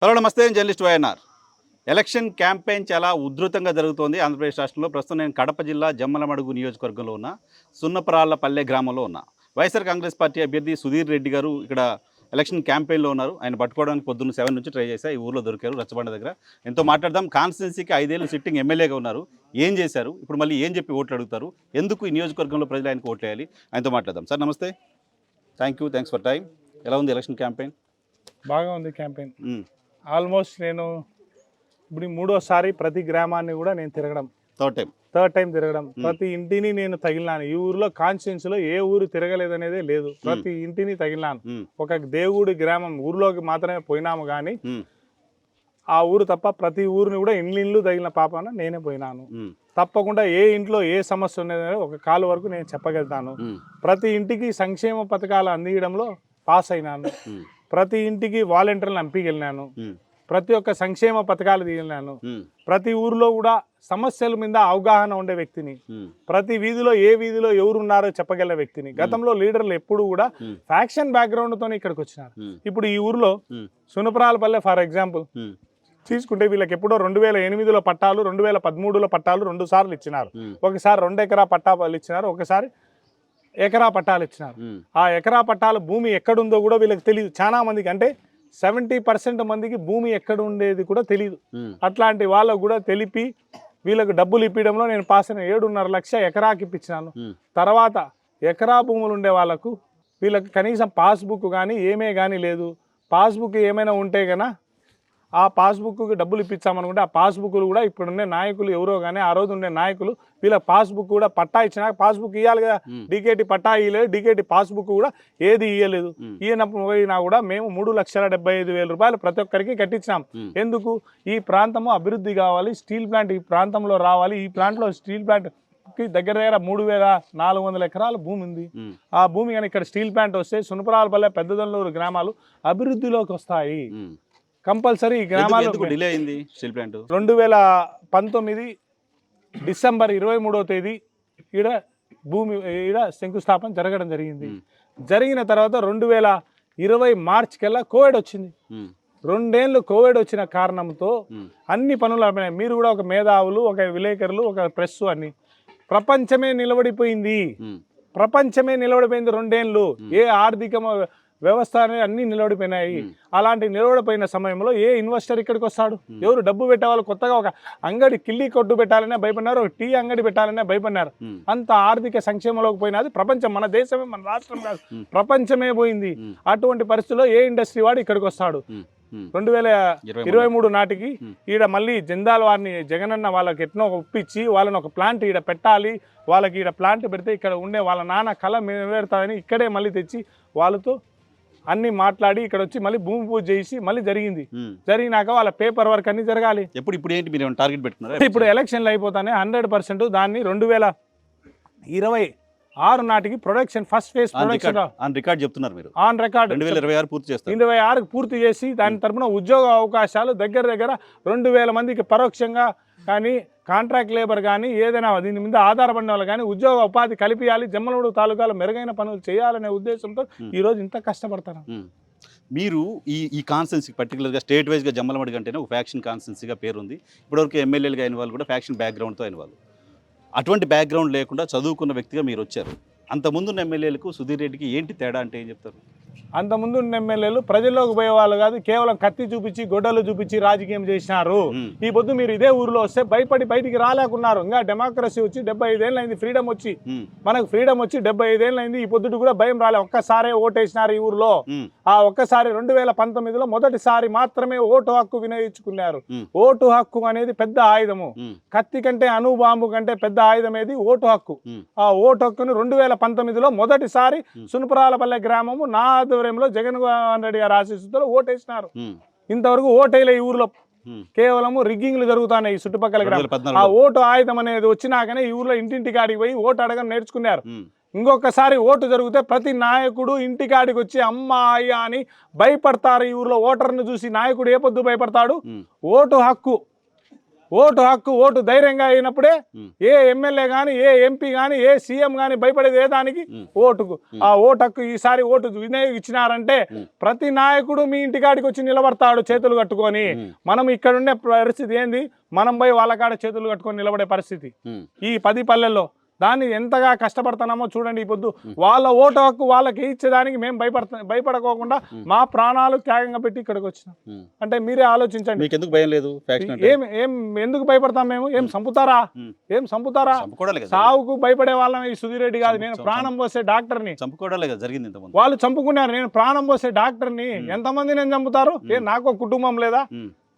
Hello నమస్తే, journalist YNR. Election campaign చాలా ఉధృతంగా జరుగుతోంది ఆంధ్రప్రదేశ్ రాష్ట్రంలో. ప్రస్తుతం నేను కడప జిల్లా జమ్మలమడుగు నియోజకవర్గంలో ఉన్న సున్నపరాళ్లపల్లె గ్రామంలో ఉన్నా. వైఎస్ఆర్ కాంగ్రెస్ పార్టీ అభ్యర్థి సుధీర్ రెడ్డి గారు ఇక్కడ ఎలక్షన్ క్యాంపెయిన్లో ఉన్నారు. ఆయన పట్టుకోవడానికి పొద్దున్న 7 నుంచి ట్రై చేశా. ఈ ఊర్లో దొరికారు రచ్చబండ దగ్గర. ఎంతో మాట్లాడదాం. కాన్స్టిట్యున్సీకి 5 ఏళ్ళు సిట్టింగ్ ఎమ్మెల్యేగా ఉన్నారు. ఏం చేశారు, ఇప్పుడు మళ్ళీ ఏం చెప్పి ఓట్లు అడుగుతారు, ఎందుకు ఈ నియోజకవర్గంలో ప్రజలు ఆయనకు ఓట్లు వేయాలి, ఆయనతో మాట్లాడదాం. సార్ నమస్తే. Thanks for time. ఎలా ఉంది ఎలక్షన్ క్యాంపెయిన్? బాగా ఉంది క్యాంపెయిన్. ఆల్మోస్ట్ నేను ఇప్పుడు మూడోసారి ప్రతి గ్రామాన్ని కూడా నేను తిరగడం, థర్డ్ టైం తిరగడం. ప్రతి ఇంటిని నేను తగిలినాను. ఈ ఊరిలో కాన్స్టిట్యున్సీలో ఏ ఊరు తిరగలేదనేదే లేదు, ప్రతి ఇంటిని తగిలినాను. ఒక దేవుడి గ్రామం ఊరిలోకి మాత్రమే పోయినాము కానీ ఆ ఊరు తప్ప ప్రతి ఊరిని కూడా ఇండ్లు తగిలిన పాపన నేనే పోయినాను. తప్పకుండా ఏ ఇంట్లో ఏ సమస్య ఉన్నదో ఒక కాలు వరకు నేను చెప్పగలుగుతాను. ప్రతి ఇంటికి సంక్షేమ పథకాలు అందించడంలో పాస్ అయినాను. ప్రతి ఇంటికి వాలంటీర్లను ఎంపికెళ్ళినాను. ప్రతి ఒక్క సంక్షేమ పథకాలు దిగినాను. ప్రతి ఊరిలో కూడా సమస్యల మీద అవగాహన ఉండే వ్యక్తిని, ప్రతి వీధిలో ఏ వీధిలో ఎవరున్నారో చెప్పగల వ్యక్తిని. గతంలో లీడర్లు ఎప్పుడు కూడా ఫ్యాక్షన్ బ్యాక్గ్రౌండ్తో ఇక్కడికి వచ్చినారు. ఇప్పుడు ఈ ఊరిలో సునపరాలపల్లె ఫర్ ఎగ్జాంపుల్ తీసుకుంటే వీళ్ళకి ఎప్పుడో 2008లో పట్టాలు, 2013లో పట్టాలు 2 సార్లు ఇచ్చినారు. ఒకసారి 2 ఎకరా పట్టాలు ఇచ్చినారు, ఒకసారి ఎకరా పట్టాలు ఇచ్చినారు. ఆ ఎకరా పట్టాల భూమి ఎక్కడుందో కూడా వీళ్ళకి తెలియదు. చాలా మందికి అంటే 70% మందికి భూమి ఎక్కడ ఉండేది కూడా తెలియదు. అట్లాంటి వాళ్ళకు కూడా తెలిపి వీళ్ళకు డబ్బులు ఇప్పించడంలో నేను పాస్ అయిన 7.5 లక్ష ఎకరాకి ఇప్పించినాను. తర్వాత ఎకరా భూములు ఉండే వాళ్ళకు వీళ్ళకి కనీసం పాస్బుక్ కానీ ఏమే కానీ లేదు. పాస్బుక్ ఏమైనా ఉంటే కన్నా ఆ పాస్బుక్కి డబ్బులు ఇప్పించామనుకుంటే ఆ పాస్బుక్లు కూడా ఇప్పుడుండే నాయకులు ఎవరో కానీ ఆ రోజు ఉండే నాయకులు వీళ్ళ పాస్బుక్ కూడా పట్టా ఇచ్చినా పాస్బుక్ ఇవ్వాలి కదా. డీకేటీ పట్టా ఇవ్వలేదు, డీకేటీ పాస్బుక్ కూడా ఏది ఇవ్వలేదు. ఈయనపోయినా కూడా మేము 3,75,000 రూపాయలు ప్రతి ఒక్కరికి కట్టించినాం. ఎందుకు? ఈ ప్రాంతము అభివృద్ధి కావాలి, స్టీల్ ప్లాంట్ ఈ ప్రాంతంలో రావాలి. ఈ ప్లాంట్లో స్టీల్ ప్లాంట్ దగ్గర 3,400 ఎకరాల భూమి ఉంది. ఆ భూమి కానీ ఇక్కడ స్టీల్ ప్లాంట్ వస్తే సునపరాలపల్లె, పెద్దదొల్లూరు గ్రామాలు అభివృద్ధిలోకి వస్తాయి. కంపల్సరీ ఈ గ్రామాలు 2019 డిసెంబర్ 23వ తేదీ ఈడ శంకుస్థాపన జరగడం జరిగింది. జరిగిన తర్వాత 2020 మార్చ్ కల్లా కోవిడ్ వచ్చింది. 2 ఏళ్ళు కోవిడ్ వచ్చిన కారణంతో అన్ని పనులు అయిపోయినాయి. మీరు కూడా ఒక మేధావులు, ఒక విలేకరులు, ఒక ప్రెస్ అన్ని ప్రపంచమే నిలబడిపోయింది. 2 ఏళ్ళు. ఏ ఆర్థిక వ్యవస్థ అనేది అన్ని నిలబడిపోయినాయి. అలాంటి నిలబడిపోయిన సమయంలో ఏ ఇన్వెస్టర్ ఇక్కడికి వస్తాడు? ఎవరు డబ్బు పెట్టేవాళ్ళు? కొత్తగా ఒక అంగడి కిల్లి కొట్టు పెట్టాలనే భయపడినారు, టీ అంగడి పెట్టాలనే భయపడినారు. అంత ఆర్థిక సంక్షేమంలోకి పోయినది ప్రపంచం. మన దేశమే, మన రాష్ట్రం కాదు, ప్రపంచమే పోయింది. అటువంటి పరిస్థితుల్లో ఏ ఇండస్ట్రీ వాడు ఇక్కడికి వస్తాడు? 2023 నాటికి ఈడ మళ్ళీ జందాల వారిని జగనన్న వాళ్ళకి ఎట్నో ఒప్పించి వాళ్ళని ఒక ప్లాంట్ ఈడ పెట్టాలి, వాళ్ళకి ఈడ ప్లాంట్ పెడితే ఇక్కడ ఉండే వాళ్ళ నాన్న కళ నెరవేరుతాదని ఇక్కడే మళ్ళీ తెచ్చి వాళ్ళతో అన్ని మాట్లాడి ఇక్కడ వచ్చి మళ్ళీ భూమి పూజ చేసి మళ్ళీ జరిగింది. జరిగినాక వాళ్ళ పేపర్ వర్క్ అన్ని జరగాలి. ఇప్పుడు ఏంటి మీరు టార్గెట్ పెట్టుకున్నారు? ఇప్పుడు ఎలక్షన్లు అయిపోతానే 100% దాన్ని 2026 నాటికి production first phase production on record చెప్తున్నారు మీరు. ఆన్ రికార్డ్ 2026 పూర్తి చేస్తారు. 2026 పూర్తి చేసి దాని తరపున ఉద్యోగ అవకాశాలు దగ్గర 2,000 మందికి పరోక్షంగా కానీ కాంట్రాక్ట్ లేబర్ కానీ ఏదైనా దీని మీద ఆధారపడిన వాళ్ళు కానీ ఉద్యోగ ఉపాధి కల్పించాలి. జమ్మలమడుగు తాలూకాలో మెరుగైన పనులు చేయాలనే ఉద్దేశంతో ఈరోజు ఇంత కష్టపడతారు. మీరు ఈ కాన్స్టిట్యున్సీ పర్టికులర్గా స్టేట్ వైజ్గా జమ్మలమడుగు అంటేనే ఒక ఫ్యాక్షన్ కాన్స్టిట్యున్సీగా పేరుంది. ఇప్పటివరకు ఎమ్మెల్యేలుగా అయిన వాళ్ళు కూడా ఫ్యాక్షన్ బ్యాక్గ్రౌండ్తో అయిన వాళ్ళు. అటువంటి బ్యాక్గ్రౌండ్ లేకుండా చదువుకున్న వ్యక్తిగా మీరు వచ్చారు. అంతకుముందున్న ఎమ్మెల్యేలకు సుధీర్ రెడ్డికి ఏంటి తేడా అంటే ఏం చెప్తారు? అంతకుముందు ఉన్న ఎమ్మెల్యేలు ప్రజల్లోకి పోయేవాళ్ళు కాదు, కేవలం కత్తి చూపించి గొడ్డలు చూపించి రాజకీయం చేసినారు. ఈ పొద్దు మీరు ఇదే ఊరిలో వస్తే భయపడి బయటికి రాలేకున్నారు. ఇంకా డెమోక్రసీ వచ్చి 75 ఏళ్ళు అయింది, ఫ్రీడమ్ వచ్చి మనకు ఫ్రీడమ్ వచ్చి 75 ఏళ్ళు అయింది. ఈ పొద్దుటి కూడా భయం రాలే. ఒక్కసారే ఓటేసినారు ఈ ఊరిలో. ఆ ఒక్కసారి 2019లో మొదటిసారి మాత్రమే ఓటు హక్కు వినియోగించుకున్నారు. ఓటు హక్కు అనేది పెద్ద ఆయుధము. కత్తి కంటే అణుబాంబు కంటే పెద్ద ఆయుధం ఏది? ఓటు హక్కు. ఆ ఓటు హక్కును 2019లో మొదటిసారి సునపరాలపల్లె గ్రామము నా ఆధ్వర్యంలో జగన్మోహన్ రెడ్డి గారి ఆశీస్సుతో ఓటేసినారు. ఇంతవరకు ఓటేలే ఈ ఊర్లో. కేవలము రిగ్గింగ్లు జరుగుతున్నాయి ఈ చుట్టుపక్కల గ్రామం. ఆ ఓటు ఆయుధం అనేది వచ్చినాకనే ఈ ఊర్లో ఇంటింటి కాడికి పోయి ఓటు అడగడం నేర్చుకున్నారు. ఇంకొకసారి ఓటు జరిగితే ప్రతి నాయకుడు ఇంటికాడికి వచ్చి అమ్మ అయ్యా అని భయపడతారు. ఈ ఊర్లో ఓటర్ను చూసి నాయకుడు ఏ పొద్దు భయపడతాడు? ఓటు హక్కు ఓటు హక్కు, ఓటు ధైర్యంగా అయినప్పుడే ఉమ్. ఏ ఎమ్మెల్యే కానీ, ఏ ఎంపీ కానీ, ఏ సీఎం కానీ భయపడేది ఏ దానికి? ఓటుకు. ఆ ఓటు హక్కు ఈసారి ఓటు వినియోగించినారంటే ప్రతి నాయకుడు మీ ఇంటికాడికి వచ్చి నిలబడతాడు చేతులు కట్టుకొని. మనం ఇక్కడ ఉండే పరిస్థితి ఏంది? మనం పోయి వాళ్ళ కాడ చేతులు కట్టుకొని నిలబడే పరిస్థితి ఈ 10 పల్లెల్లో. దాన్ని ఎంతగా కష్టపడుతున్నామో చూడండి. ఈ పొద్దు వాళ్ళ ఓటు హక్కు వాళ్ళకి ఇచ్చేదానికి మేము భయపడకోకుండా మా ప్రాణాలు త్యాగంగా పెట్టి ఇక్కడికి వచ్చినాం. అంటే మీరే ఆలోచించండి. మీకు ఎందుకు భయం లేదు? ఏం ఎందుకు భయపడతాం మేము? ఏం చంపుతారా? సావుకు భయపడే వాళ్ళం ఈ సుధీర్ రెడ్డి కాదు. నేను ప్రాణం పోసే డాక్టర్ని. వాళ్ళు చంపుకున్నారు, నేను ప్రాణం పోసే డాక్టర్ని. ఎంతమంది నేను చంపుతారు? నాకు కుటుంబం లేదా?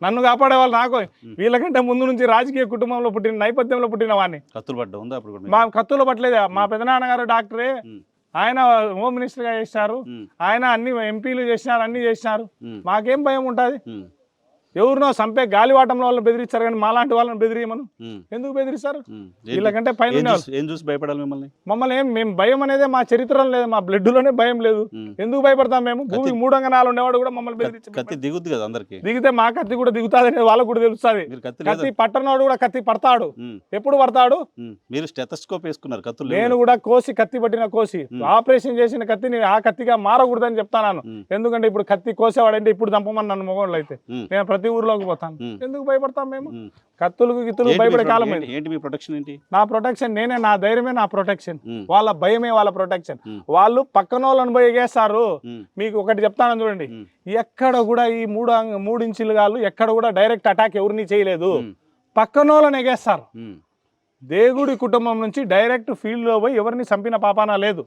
నన్ను కాపాడే వాళ్ళు నాకు వీళ్ళకంటే ముందు నుంచి రాజకీయ కుటుంబంలో పుట్టిన నేపథ్యంలో పుట్టిన వాడిని. మా కత్తులు పట్టలేదు. మా పెదనాన్నగారు డాక్టరే, ఆయన హోమ్ మినిస్టర్ గా చేసినారు, ఆయన అన్ని ఎంపీలు చేసినారు, అన్ని చేసినారు. మాకేం భయం ఉంటుంది? ఎవరినో చంపే గాలివాటంలో వాళ్ళని బెదిరిస్తారు కానీ మాలాంటి వాళ్ళని బెదిరియమను ఎందుకు బెదిరిస్తారు? వీళ్ళకంటే పైన మమ్మల్ని మేము భయం అనేది మా చరిత్రలో లేదు, మా బ్లడ్ లోనే భయం లేదు. ఎందుకు భయపడతాం మేము? భూమి 3 అంగనాలు ఉండేవాడు కూడా మమ్మల్ని బెదిరించి దిగితే మా కత్తి కూడా దిగుతుంది అనేది వాళ్ళకు కూడా తెలుస్తుంది. కత్తి పట్టనోడు కూడా కత్తి పడతాడు. ఎప్పుడు పడతాడు? మీరు స్టెథోస్కోప్ వేసుకున్నారు కత్తులు. నేను కూడా కత్తి పట్టిన కోసి ఆపరేషన్ చేసిన కత్తిని ఆ కత్తిగా మారకూడదని చెప్తాను. ఎందుకంటే ఇప్పుడు కత్తి కోసేవాడంటే ఇప్పుడు చంపమని నన్ను మొగోళ్ళు అయితే నేను ప్రతి ఊర్లోకి పోతాను. ఎందుకు భయపడతాం మేము? కత్తులు గిత్తులు భయపడే కాలం. నా ప్రొటెక్షన్ నేనే, నా ధైర్యమే నా ప్రొటెక్షన్. వాళ్ళ భయమే వాళ్ళ ప్రొటెక్షన్. వాళ్ళు పక్కన వాళ్ళని పోయి ఎగేస్తారు. మీకు ఒకటి చెప్తాను చూడండి, ఎక్కడ కూడా ఈ 3 ఇంచులు గాళ్ళు ఎక్కడ కూడా డైరెక్ట్ అటాక్ ఎవరిని చేయలేదు. పక్కన వాళ్ళని ఎగేస్తారు. దేవుడి కుటుంబం నుంచి డైరెక్ట్ ఫీల్డ్ లో పోయి ఎవరిని చంపిన పాపాన లేదు.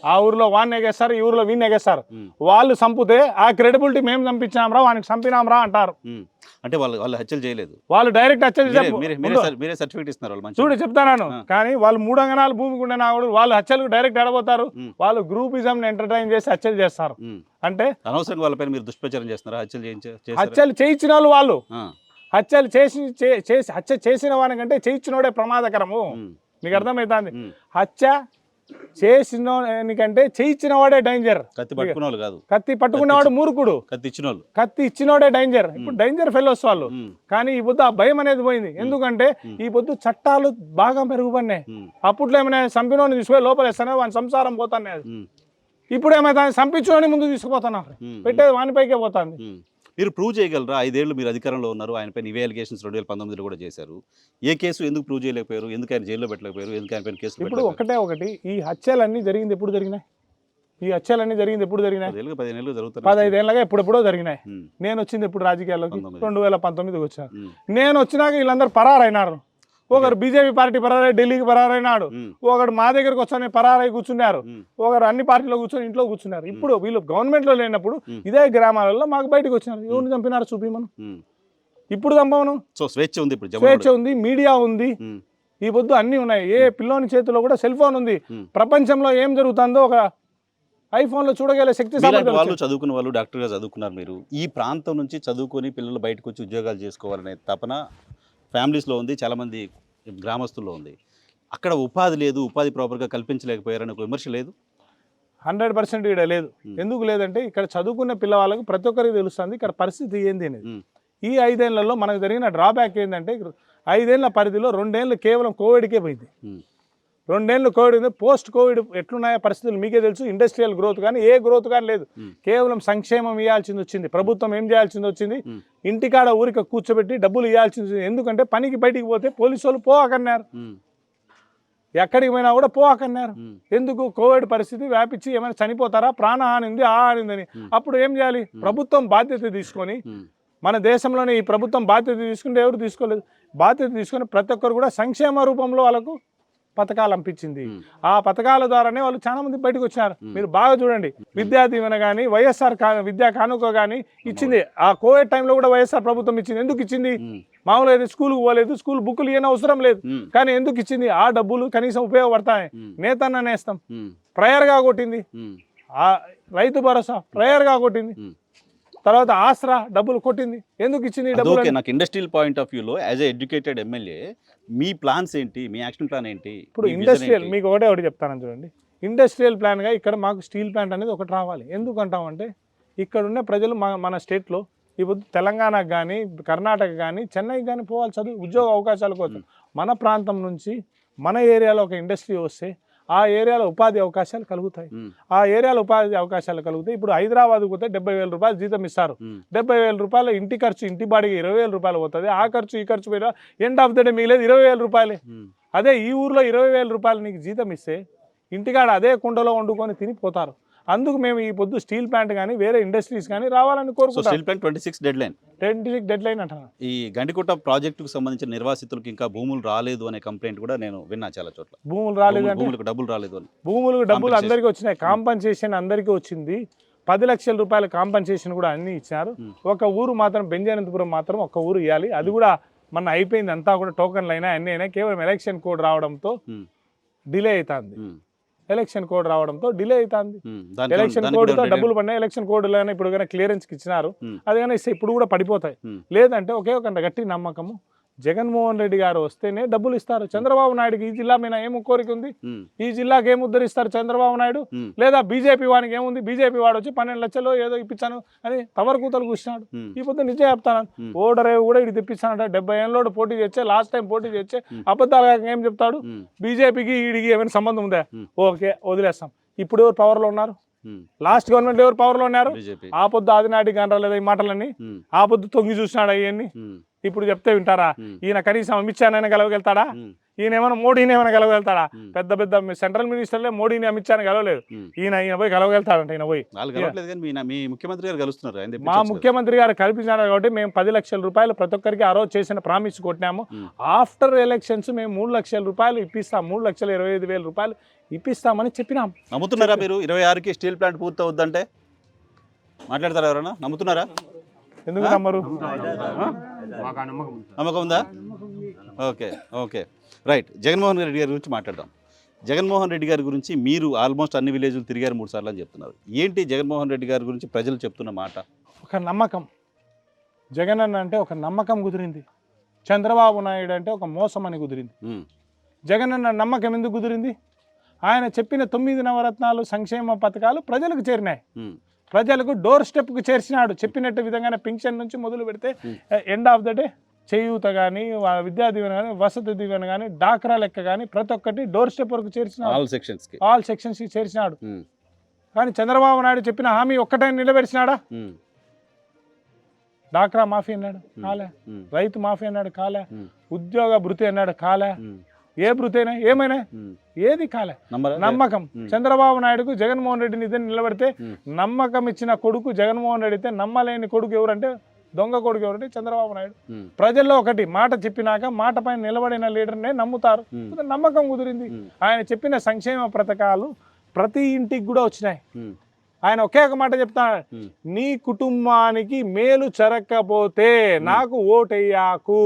ఆ ఊర్లో వాడిని ఎగేస్తారు, ఈ ఊర్లో వీడిని ఎగేస్తారు. వాళ్ళు చంపితే ఆ క్రెడిబిలిటీ మేము చంపించాంరా, వానికి చంపినాంరా అంటారు. అంటే వాళ్ళు హత్యలు చేయలేదు, వాళ్ళు డైరెక్ట్ హత్యలు చూడు చెప్తాను. కానీ వాళ్ళు 3 అంగనాలు భూమికి ఉండే వాళ్ళు హత్యలకు డైరెక్ట్ ఎడబోతారు. వాళ్ళు గ్రూపిజం ఎంటర్టైన్ చేసి హత్యలు చేస్తారు. అంటే అనవసరంగా వాళ్ళపైన మీరు దుష్ప్రచారం చేస్తున్నారా? హత్యలు చేయించిన వాళ్ళు హత్యలు హత్య చేసిన వానికంటే చేయించినోడే ప్రమాదకరము. మీకు అర్థమవుతుంది? హత్య చేసినోనికంటే చేయించిన వాడే డేంజర్. కత్తి పట్టుకున్నవాడు మూర్ఖుడు, కత్తి ఇచ్చినోడే డేంజర్. ఇప్పుడు డేంజర్ ఫెలోస్ వాళ్ళు. కానీ ఈ పొద్దు ఆ భయం అనేది పోయింది. ఎందుకంటే ఈ పొద్దు చట్టాలు బాగా మెరుగుపడినాయి. అప్పట్లో ఏమైనా చంపినోని తీసుకుపోయి లోపలేస్తానే వాని సంసారం పోతానే. ఇప్పుడు ఏమైనా చంపించుకొని ముందు తీసుకుపోతున్నారు, పెట్టేది వానిపైకే పోతుంది. మీరు ప్రూవ్ చేయగలరా? 5 ఏళ్ళు మీరు అధికారంలో ఉన్నారు, ఆయనపై ఇవే అలిగేషన్స్ 2019లో కూడా చేశారు. ఏ కేసు ఎందుకు ప్రూవ్ చేయలేకపోయారు? ఎందుకు ఆయన జైల్లో పెట్టలేకపోయారు? ఎందుకు ఆయన పైన కేసు? ఇప్పుడు ఒకటి ఈ హత్యలన్నీ జరిగింది ఎప్పుడు జరిగినాయి? ఈ హత్యలన్నీ జరిగింది ఎప్పుడు జరిగినాయి? 15 ఏళ్ళు జరుగుతాయి. 15 ఏళ్ళగా ఎప్పుడెప్పుడో జరిగినాయి. నేను వచ్చింది ఇప్పుడు రాజకీయాల్లోకి 2019 వచ్చాను. నేను వచ్చినాక వీళ్ళందరూ పరారైనారు. ఒకరు బీజేపీ పార్టీ పరారై ఢిల్లీకి పరారైనాడు, ఒకడు మా దగ్గరకు వచ్చి పరారై కూర్చున్నారు, ఒకరు అన్ని పార్టీలో కూర్చొని ఇంట్లో కూర్చున్నారు. ఇప్పుడు వీళ్ళు గవర్నమెంట్ లో లేనప్పుడు ఇదే గ్రామాలలో మాకు బయటకు వచ్చినారు. ఎవరిని చంపినారు చూపిమను. ఇప్పుడు చంపమను. స్వేచ్ఛ ఉంది, స్వేచ్ఛ ఉంది, మీడియా ఉంది, ఈ పొద్దు అన్ని ఉన్నాయి. ఏ పిల్లోని చేతిలో కూడా సెల్ ఫోన్ ఉంది. ప్రపంచంలో ఏం జరుగుతుందో ఒక ఐఫోన్ లో చూడగల శక్తి. వాళ్ళు చదువుకున్న వాళ్ళు డాక్టర్ గా చదువుకున్నారు. మీరు ఈ ప్రాంతం నుంచి చదువుకొని పిల్లలు బయటకు వచ్చి ఉద్యోగాలు చేసుకోవాలనే తపన ఫ్యామిలీస్లో ఉంది, చాలామంది గ్రామస్తుల్లో ఉంది. అక్కడ ఉపాధి లేదు, ఉపాధి ప్రాపర్గా కల్పించలేకపోయారని ఒక విమర్శ లేదు? 100% ఇక్కడ లేదు. ఎందుకు లేదంటే ఇక్కడ చదువుకున్న పిల్లవాళ్ళకు ప్రతి ఒక్కరికి తెలుస్తుంది ఇక్కడ పరిస్థితి ఏంది అనేది. ఈ 5 ఏళ్లలో మనకు జరిగిన డ్రాబ్యాక్ ఏంటంటే 5 ఏళ్ల పరిధిలో 2 ఏళ్ళు కేవలం కోవిడ్కే పోయింది. 2 ఏళ్ళు కోవిడ్ ఉంది. పోస్ట్ కోవిడ్ ఎట్లున్నాయో పరిస్థితులు మీకే తెలుసు. ఇండస్ట్రియల్ గ్రోత్ కానీ ఏ గ్రోత్ కానీ లేదు. కేవలం సంక్షేమం ఇవ్వాల్సింది వచ్చింది. ప్రభుత్వం ఏం చేయాల్సింది వచ్చింది? ఇంటికాడ ఊరికి కూర్చోబెట్టి డబ్బులు ఇవ్వాల్సింది వచ్చింది. ఎందుకంటే పనికి బయటికి పోతే పోలీసు వాళ్ళు పోకన్నారు, ఎక్కడికి పోయినా కూడా పోకన్నారు. ఎందుకు? కోవిడ్ పరిస్థితి వ్యాపించి ఏమైనా చనిపోతారా, ప్రాణహాని ఉంది, ఆ హానిందని. అప్పుడు ఏం చేయాలి? ప్రభుత్వం బాధ్యత తీసుకొని, మన దేశంలోనే ఈ ప్రభుత్వం బాధ్యత తీసుకుంటే ఎవరు తీసుకోలేదు. బాధ్యత తీసుకొని ప్రతి ఒక్కరు కూడా సంక్షేమ రూపంలో వాళ్ళకు పథకాలు పంపించింది. ఆ పథకాల ద్వారానే వాళ్ళు చాలా మంది బయటకు వచ్చినారు. మీరు బాగా చూడండి, విద్యా దీవెన కానీ, వైఎస్ఆర్ విద్యా కానుక కానీ ఇచ్చింది. ఆ కోవిడ్ టైంలో కూడా వైఎస్ఆర్ ప్రభుత్వం ఇచ్చింది. ఎందుకు ఇచ్చింది? మామూలుగా అయితే స్కూల్కి పోలేదు, స్కూల్ బుక్కులు ఏమైనా అవసరం లేదు, కానీ ఎందుకు ఇచ్చింది? ఆ డబ్బులు కనీసం ఉపయోగపడతాయి. నేతన్న నేస్తం ప్రేయర్గా కొట్టింది, ఆ రైతు భరోసా ప్రేయర్గా కొట్టింది, తర్వాత ఆసరా డబ్బులు కొట్టింది. ఎందుకు ఇచ్చింది డబ్బులు? నాకు ఇండస్ట్రియల్ పాయింట్ ఆఫ్ వ్యూలో as a educated MLA me plans ఏంటి? మీ యాక్షన్ ప్లాన్ ఏంటి? ఇప్పుడు ఇండస్ట్రియల్ మీకు ఒకటి చెప్తాను చూడండి. ఇండస్ట్రియల్ ప్లాన్గా ఇక్కడ మాకు స్టీల్ ప్లాంట్ అనేది ఒకటి రావాలి. ఎందుకంటామంటే ఇక్కడ ఉన్న ప్రజలు మన స్టేట్లో ఇప్పుడు తెలంగాణకు కానీ కర్ణాటక కానీ చెన్నైకి కానీ పోవాలి చదువు ఉద్యోగ అవకాశాల కోసం. మన ప్రాంతం నుంచి మన ఏరియాలో ఒక ఇండస్ట్రీ వస్తే ఆ ఏరియాలో ఉపాధి అవకాశాలు కలుగుతాయి. ఆ ఏరియాలో ఉపాధి అవకాశాలు కలుగుతాయి. ఇప్పుడు హైదరాబాద్ పోతే 70,000 రూపాయలు జీతం ఇస్తారు. 70,000 రూపాయలు ఇంటి ఖర్చు, ఇంటి బాడికి 20,000 రూపాయలు పోతుంది. ఆ ఖర్చు ఈ ఖర్చు పోయినా ఎండ్ ఆఫ్ ద డే మిగిలేదు 20,000 రూపాయలే. అదే ఈ ఊర్లో 20,000 రూపాయలు నీకు జీతం ఇస్తే ఇంటికాడ అదే కుండలో వండుకొని తినిపోతారు. అందుకు మేము ఈ పొద్దు స్టీల్ ప్లాంట్ కానీ వేరే ఇండస్ట్రీస్ కానీ రావాలని కోరుకుంటాం. స్టీల్ ప్లాంట్ 26 డెడ్ లైన్ అంటున్నాను. ఈ గండికోట ప్రాజెక్టుకు సంబంధించిన నిర్వాసితులకు ఇంకా భూములు రాలేదు అనే కంప్లైంట్ కూడా నేను విన్నా చాలా చోట్ల. భూములు రాలేదు అంటే భూములకు డబ్బులు రాలేదు అని. భూములకు డబ్బులు అందరికీ వచ్చినాయి. కాంపన్సేషన్ అందరికీ వచ్చింది. 10 లక్షల రూపాయల కాంపన్సేషన్ కూడా అన్ని ఇచ్చినారు. ఒక ఊరు మాత్రం బెంజానంతపురం మాత్రం ఒక ఊరు ఇవ్వాలి. అది కూడా మన అయిపోయింది. అంతా కూడా టోకన్లు అయినా అన్నీ అయినా కేవలం ఎలక్షన్ కోడ్ రావడంతో డిలే అవుతుంది. ఎలక్షన్ కోడ్ రావడంతో డిలే అవుతుంది. ఎలక్షన్ కోడ్ తో డబ్బులు పడినాయి. ఎలక్షన్ కోడ్ ఇప్పుడు కానీ క్లియరెన్స్ ఇచ్చినారు. అది కానీ ఇస్తే ఇప్పుడు కూడా పడిపోతాయి. లేదంటే ఒకే ఒక గట్టి నమ్మకము జగన్మోహన్ రెడ్డి గారు వస్తేనే డబ్బులు ఇస్తారు. చంద్రబాబు నాయుడుకి ఈ జిల్లా మీద ఏం కోరిక ఉంది? ఈ జిల్లాకి ఏం ఉద్ధరిస్తారు చంద్రబాబు నాయుడు? లేదా బీజేపీ వానికి ఏముంది? బీజేపీ వాడు వచ్చి 12 లక్షలు ఏదో ఇప్పించాను అని తవరు కూతలు కూర్చున్నాడు. ఈ పొద్దు నిజం చెప్తాను. ఓడరేవు కూడా ఇది తెప్పిస్తానంట. 70 ఏళ్ళలో పోటీ చేస్తే లాస్ట్ టైం పోటీ చేస్తే అబద్ధాలుగా ఏం చెప్తాడు? బీజేపీకి ఈడికి ఏమైనా సంబంధం ఉందా? ఓకే వదిలేస్తాం. ఇప్పుడు ఎవరు పవర్లో ఉన్నారు? లాస్ట్ గవర్నమెంట్ ఎవరు పవర్లో ఉన్నారు? ఆ పొద్దు ఆదినాటి కానీ రాలేదు ఈ మాటలన్నీ. ఆ పొద్దు తొంగి చూసినాడు అవన్నీ. ఇప్పుడు చెప్తే వింటారా? ఈయన కనీసం అమిత్ షానైనా గెలవగలుగుతాడా? ఈయన ఏమైనా మోడీని ఏమైనా గెలవగలుగుతాడా? పెద్ద పెద్ద సెంట్రల్ మినిస్టర్లే మోడీని అమిత్ షాని గెలవలేదు. ఈయన పోయి గెలవగలుగుతాడంట. ఈయన పోయి మీ ముఖ్యమంత్రి గారు కలుస్తున్నారు. మా ముఖ్యమంత్రి గారు కల్పించారు కాబట్టి మేము 10 లక్షల రూపాయలు ప్రతి ఒక్కరికి ఆ రోజు చేసిన ప్రామిస్ కొట్టినాము. ఆఫ్టర్ ఎలక్షన్స్ మేము 3 లక్షల రూపాయలు ఇప్పిస్తాం. 3,25,000 రూపాయలు ఇప్పిస్తామని చెప్పినాం. నమ్ముతున్నారా మీరు? 26కి స్టీల్ ప్లాంట్ పూర్తి అవుద్దంటే మాట్లాడతారా? ఎవరైనా నమ్ముతున్నారా? ఎందుకు నమ్మరు? నమ్మకం ఉందా? Okay okay right. Jaganmohan Reddy గారి గురించి మాట్లాడదాం. జగన్మోహన్ రెడ్డి గారి గురించి మీరు ఆల్మోస్ట్ అన్ని విలేజ్లు తిరిగారు 3 సార్లు అని చెప్తున్నారు. ఏంటి జగన్మోహన్ రెడ్డి గారి గురించి ప్రజలు చెప్తున్న మాట? ఒక నమ్మకం. జగన్ అన్న అంటే ఒక నమ్మకం కుదిరింది. చంద్రబాబు నాయుడు అంటే ఒక మోసం అని కుదిరింది. జగన్ అన్న నమ్మకం ఎందుకు కుదిరింది? ఆయన చెప్పిన 9 నవరత్నాలు సంక్షేమ పథకాలు ప్రజలకు చేరినాయి. ప్రజలకు డోర్ స్టెప్కు చేర్చినాడు. చెప్పినట్టు విధంగానే పింఛన్ నుంచి మొదలు పెడితే ఎండ్ ఆఫ్ ద డే చేయూత కానీ, విద్యా దీవెన కానీ, వసతి దీవెన కానీ, డాక్రా లెక్క కానీ ప్రతి ఒక్కటి డోర్ స్టెప్ వరకు చేర్చినాడు. ఆల్ సెక్షన్స్కి చేర్చినాడు. కానీ చంద్రబాబు నాయుడు చెప్పిన హామీ ఒక్కటే నిలబెడిచినాడా? డాక్రా మాఫీ అన్నాడు కాలే. రైతు మాఫీ అన్నాడు కాలే. ఉద్యోగ భృతి అన్నాడు కాలే. ఏ భృతైనా ఏమైనా ఏది కాలే. నమ్మకం. చంద్రబాబు నాయుడుకు జగన్మోహన్ రెడ్డిని ఇద్దరు నిలబెడితే నమ్మకం ఇచ్చిన కొడుకు జగన్మోహన్ రెడ్డి అయితే నమ్మలేని కొడుకు ఎవరంటే దొంగ కొడుకు ఎవరంటే చంద్రబాబు నాయుడు. ప్రజల్లో ఒకటి మాట చెప్పినాక మాట పైన నిలబడిన లీడర్నే నమ్ముతారు. నమ్మకం కుదిరింది. ఆయన చెప్పిన సంక్షేమ పథకాలు ప్రతి ఇంటికి కూడా వచ్చినాయి. ఆయన ఒకే ఒక మాట చెప్తాడు, నీ కుటుంబానికి మేలు జరగకపోతే నాకు ఓటెయ్యాకు.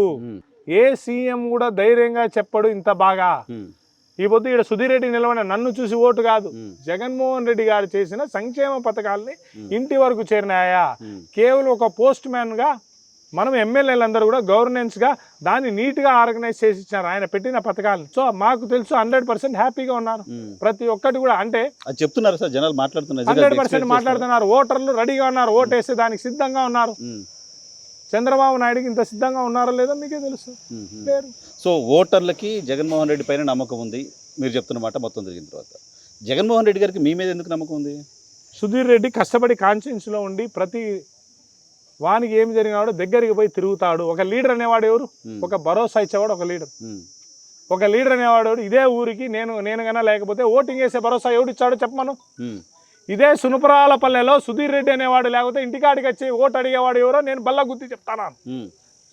ఏ సీఎం కూడా ధైర్యంగా చెప్పడు ఇంత బాగా. ఈ పొద్దు ఇక్కడ సుధీర్ రెడ్డి నిలబడిన నన్ను చూసి ఓటు కాదు, జగన్మోహన్ రెడ్డి గారు చేసిన సంక్షేమ పథకాలని ఇంటి వరకు చేరినాయా. కేవలం ఒక పోస్ట్ మ్యాన్ గా మనం ఎమ్మెల్యేలందరూ కూడా గవర్నెన్స్ గా దాన్ని నీట్ గా ఆర్గనైజ్ చేసి ఇచ్చారు ఆయన పెట్టిన పథకాలను. సో మాకు తెలుసు 100% హ్యాపీగా ఉన్నారు. ప్రతి ఒక్కటి కూడా అంటే చెప్తున్నారు సార్, జనాలు మాట్లాడుతున్నారు, 100% మాట్లాడుతున్నారు. ఓటర్లు రెడీగా ఉన్నారు, ఓటేస్తే దానికి సిద్ధంగా ఉన్నారు. చంద్రబాబు నాయుడుకి ఇంత సిద్ధంగా ఉన్నారో లేదో మీకే తెలుసు. సో ఓటర్లకి జగన్మోహన్ రెడ్డి పైన నమ్మకం ఉంది మీరు చెప్తున్న మాట మొత్తం జరిగిన తర్వాత. జగన్మోహన్ రెడ్డి గారికి మీ మీద ఎందుకు నమ్మకం ఉంది? సుధీర్ రెడ్డి కష్టపడి కాన్షియన్స్లో ఉండి ప్రతి వానికి ఏమి జరిగినాడో దగ్గరికి పోయి తిరుగుతాడు. ఒక లీడర్ అనేవాడు ఎవరు? ఒక భరోసా ఇచ్చేవాడు ఒక లీడర్. ఒక లీడర్ అనేవాడు ఇదే ఊరికి నేను కన్నా లేకపోతే ఓటింగ్ వేసే భరోసా ఎవడు ఇచ్చాడో చెప్పమను. ఇదే సునపరాలపల్లెలో సుధీర్ రెడ్డి అనేవాడు లేకపోతే ఇంటికాడికి వచ్చి ఓటు అడిగేవాడు ఎవరో నేను బల్ల గుర్తి చెప్తాను.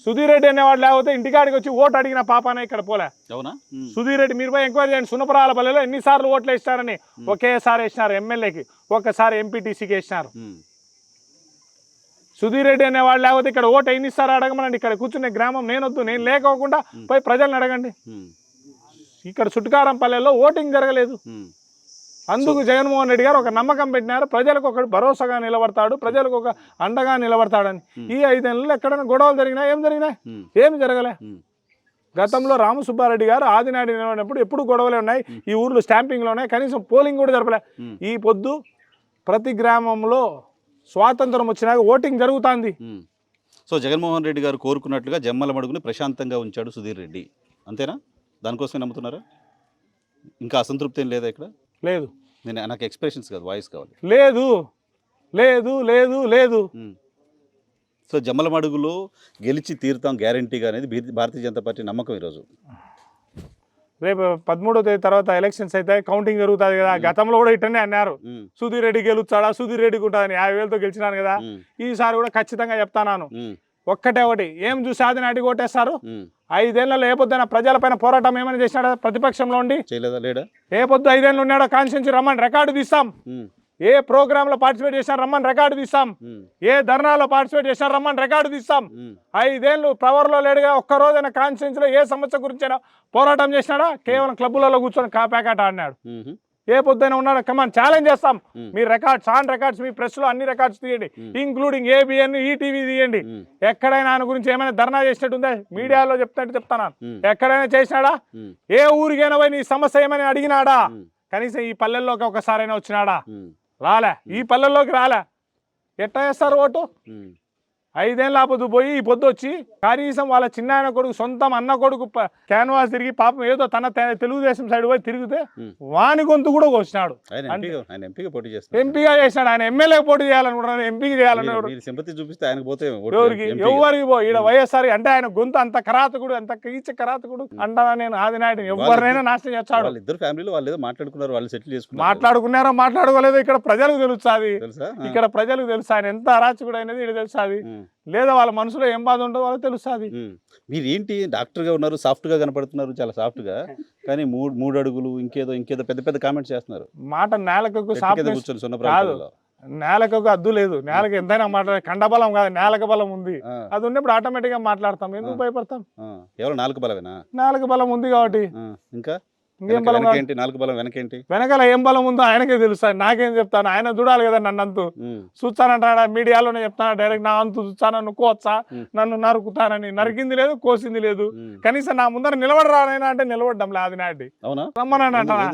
సుధీర్ రెడ్డి అనేవాడు లేకపోతే ఇంటికాడికి వచ్చి ఓటు అడిగిన పాపానే ఇక్కడ పోలే. అవునా? సుధీర్ రెడ్డి మీరు పోయి ఎంక్వైరీ చేయండి. సునపరాలపల్లెలో ఎన్నిసార్లు ఓట్లు వేసినారని. ఒకేసారి వేసినారు ఎమ్మెల్యేకి, ఒక్కసారి ఎంపీటీసీకి వేసినారు. సుధీర్ రెడ్డి అనేవాడు లేకపోతే ఇక్కడ ఓటు ఎన్నిసార్లు అడగమనండి. ఇక్కడ కూర్చునే గ్రామం నేనొద్దు, నేను లేకోకుండా పోయి ప్రజల్ని అడగండి. ఇక్కడ చుట్టుకారంపల్లెలో ఓటింగ్ జరగలేదు. అందుకు జగన్మోహన్ రెడ్డి గారు ఒక నమ్మకం పెట్టినారు, ప్రజలకు ఒక భరోసాగా నిలబడతాడు, ప్రజలకు ఒక అండగా నిలబడతాడని. ఈ 5 నెలలు ఎక్కడైనా గొడవలు జరిగినా ఏం జరిగినాయి? ఏమి జరగలే. గతంలో రామసుబ్బారెడ్డి గారు ఆదినాడు నిలబడినప్పుడు ఎప్పుడు గొడవలే ఉన్నాయి. ఈ ఊర్లో స్టాంపింగ్లో ఉన్నాయి, కనీసం పోలింగ్ కూడా జరపలే. ఈ పొద్దు ప్రతి గ్రామంలో స్వాతంత్రం వచ్చినాక ఓటింగ్ జరుగుతుంది. సో జగన్మోహన్ రెడ్డి గారు కోరుకున్నట్లుగా జమ్మలమడుగుని ప్రశాంతంగా ఉంచాడు సుధీర్ రెడ్డి, అంతేనా? దానికోసమే నమ్ముతున్నారా? ఇంకా అసంతృప్తి ఏం లేదా ఇక్కడ? లేదు, నాకు ఎక్స్ప్రెషన్స్ కాదు, వాయిస్ కావాలి. లేదు లేదు లేదు లేదు. సో జమ్మలమడుగులో గెలిచి తీరుతాం గ్యారంటీగా అనేది భారతీయ జనతా పార్టీ నమ్మకం ఈరోజు. రేపు 13వ తేదీ తర్వాత ఎలక్షన్స్ అయితే కౌంటింగ్ జరుగుతుంది కదా. గతంలో కూడా ఇట్టనే అన్నారు, సుధీర్ రెడ్డి గెలుస్తాడా, సుధీర్ రెడ్డికి ఉంటుందని. 50,000తో గెలిచినాను కదా, ఈసారి కూడా ఖచ్చితంగా చెప్తాను. ఒక్కటే ఒకటి, ఏం చూసి ఆదినాటి కొట్టేస్తారు. 5 ఏళ్లలో ఏ పొద్దున ప్రజలపైన పోరాటం ఏమైనా చేసినాడా? ప్రతిపక్షంలో ఉండి ఏ పొద్దు 5 ఏళ్ళు ఉన్నాడో? కాన్స్టిట్యూన్సీ రమ్మని రికార్డు తీస్తాం. ఏ ప్రోగ్రామ్ లో పార్టిసిపేట్ చేసినా రమ్మని రికార్డు తీస్తాం. ఏ ధర్నాలో పార్టిసిపేట్ చేసినా రమ్మని రికార్డు తీస్తాం. 5 ఏళ్ళు పవర్ లో లేడుగా, ఒక్క రోజైనా కాన్స్టిట్యూన్సీలో ఏ సమస్య గురించి పోరాటం చేసినాడా? కేవలం క్లబ్బులలో కూర్చొని ప్యాకెట్ ఆడినాడు. ఏ పొద్దున ఉన్నాడు? కమాన్, ఛాలెంజ్ చేస్తాం. మీ రికార్డ్స్, ఆన్ రికార్డ్స్, మీ ప్రెస్ లో అన్ని రికార్డ్స్ తీయండి, ఇంక్లూడింగ్ ఏబిఎన్, ఈటీవీ తీయండి. ఎక్కడైనా ఆయన గురించి ఏమైనా ధర్నా చేసినట్టుందా? మీడియాలో చెప్తాను. ఎక్కడైనా చేసినాడా? ఏ ఊరికైనా పోయి నీ సమస్య ఏమైనా అడిగినాడా? కనీసం ఈ పల్లెల్లోకి ఒకసారైనా వచ్చినాడా? రాలే, ఈ పల్లెల్లోకి రాలే. ఎట్లా చేస్తారు ఓటు? 5 ఏళ్ళు ఆపొద్దు పోయి ఈ పొద్దు వచ్చి కనీసం వాళ్ళ చిన్న ఆయన కొడుకు, సొంతం అన్న కొడుకు క్యాన్వాస్ తిరిగి పాపం ఏదో తన తెలుగుదేశం సైడ్ పోయి తిరిగితే వాని గొంతు కూడా కోసినాడు. ఎంపీగా చేసినాడు. ఆయన ఎమ్మెల్యే పోటీ చేయాలనుకుంటున్నాడు, ఎంపీకి చేయాలనుకుంటున్నాడు. ఎవరికి పో, ఈడ వైఎస్ఆర్ అంటే ఆయన గొంతు అంత కరాతకుడు, అంత కీచ కరాతకుడు అంటానా నేను. ఆదినాయుడు ఎవరినైనా నాశనం చేస్తాడు. మాట్లాడుకున్నారో మాట్లాడుకోలేదో ఇక్కడ ప్రజలకు తెలుస్తుంది. ఇక్కడ ప్రజలకు తెలుసు ఆయన ఎంత అరాచకుడు అనేది ఇక్కడ తెలుస్తుంది. లేదా వాళ్ళ మనసులో ఏం బాధ ఉంటుందో వాళ్ళకి తెలుస్తుంది. మీరు ఏంటి డాక్టర్గా ఉన్నారు, సాఫ్ట్గా కనపడుతున్నారు, చాలా సాఫ్ట్గా, కానీ 3 అడుగులు ఇంకేదో పెద్ద పెద్ద కామెంట్స్ చేస్తున్నారు. మాట నేలకు కాదు, నేలకు అద్దు లేదు. నేలకు ఎంతైనా మాట్లాడే కండబలం కాదు, నేలక బలం ఉంది. అది ఉన్నప్పుడు ఆటోమేటిక్ గా మాట్లాడతాం. ఎందుకు భయపడతాం? నాలుగు బలమేనా? నేలకు బలం ఉంది కాబట్టి. ఇంకా వెనకాల ఏం బలం ఉందో ఆయనకే తెలుస్తాను, నాకేం చెప్తాను? ఆయన చూడాలి కదా నన్ను. అంతు చూస్తానంటాడా? మీడియాలోనే చెప్తాను డైరెక్ట్, నా అంతు చూస్తాను, నువ్వుకోవచ్చా, నన్ను నరుకుతానని. నరికింది లేదు, కోసింది లేదు. కనీసం నా ముందర నిలబడరానైనా అంటే నిలబడ్డంలే ఆదినాయుడు. రమ్మనండి అంటారా?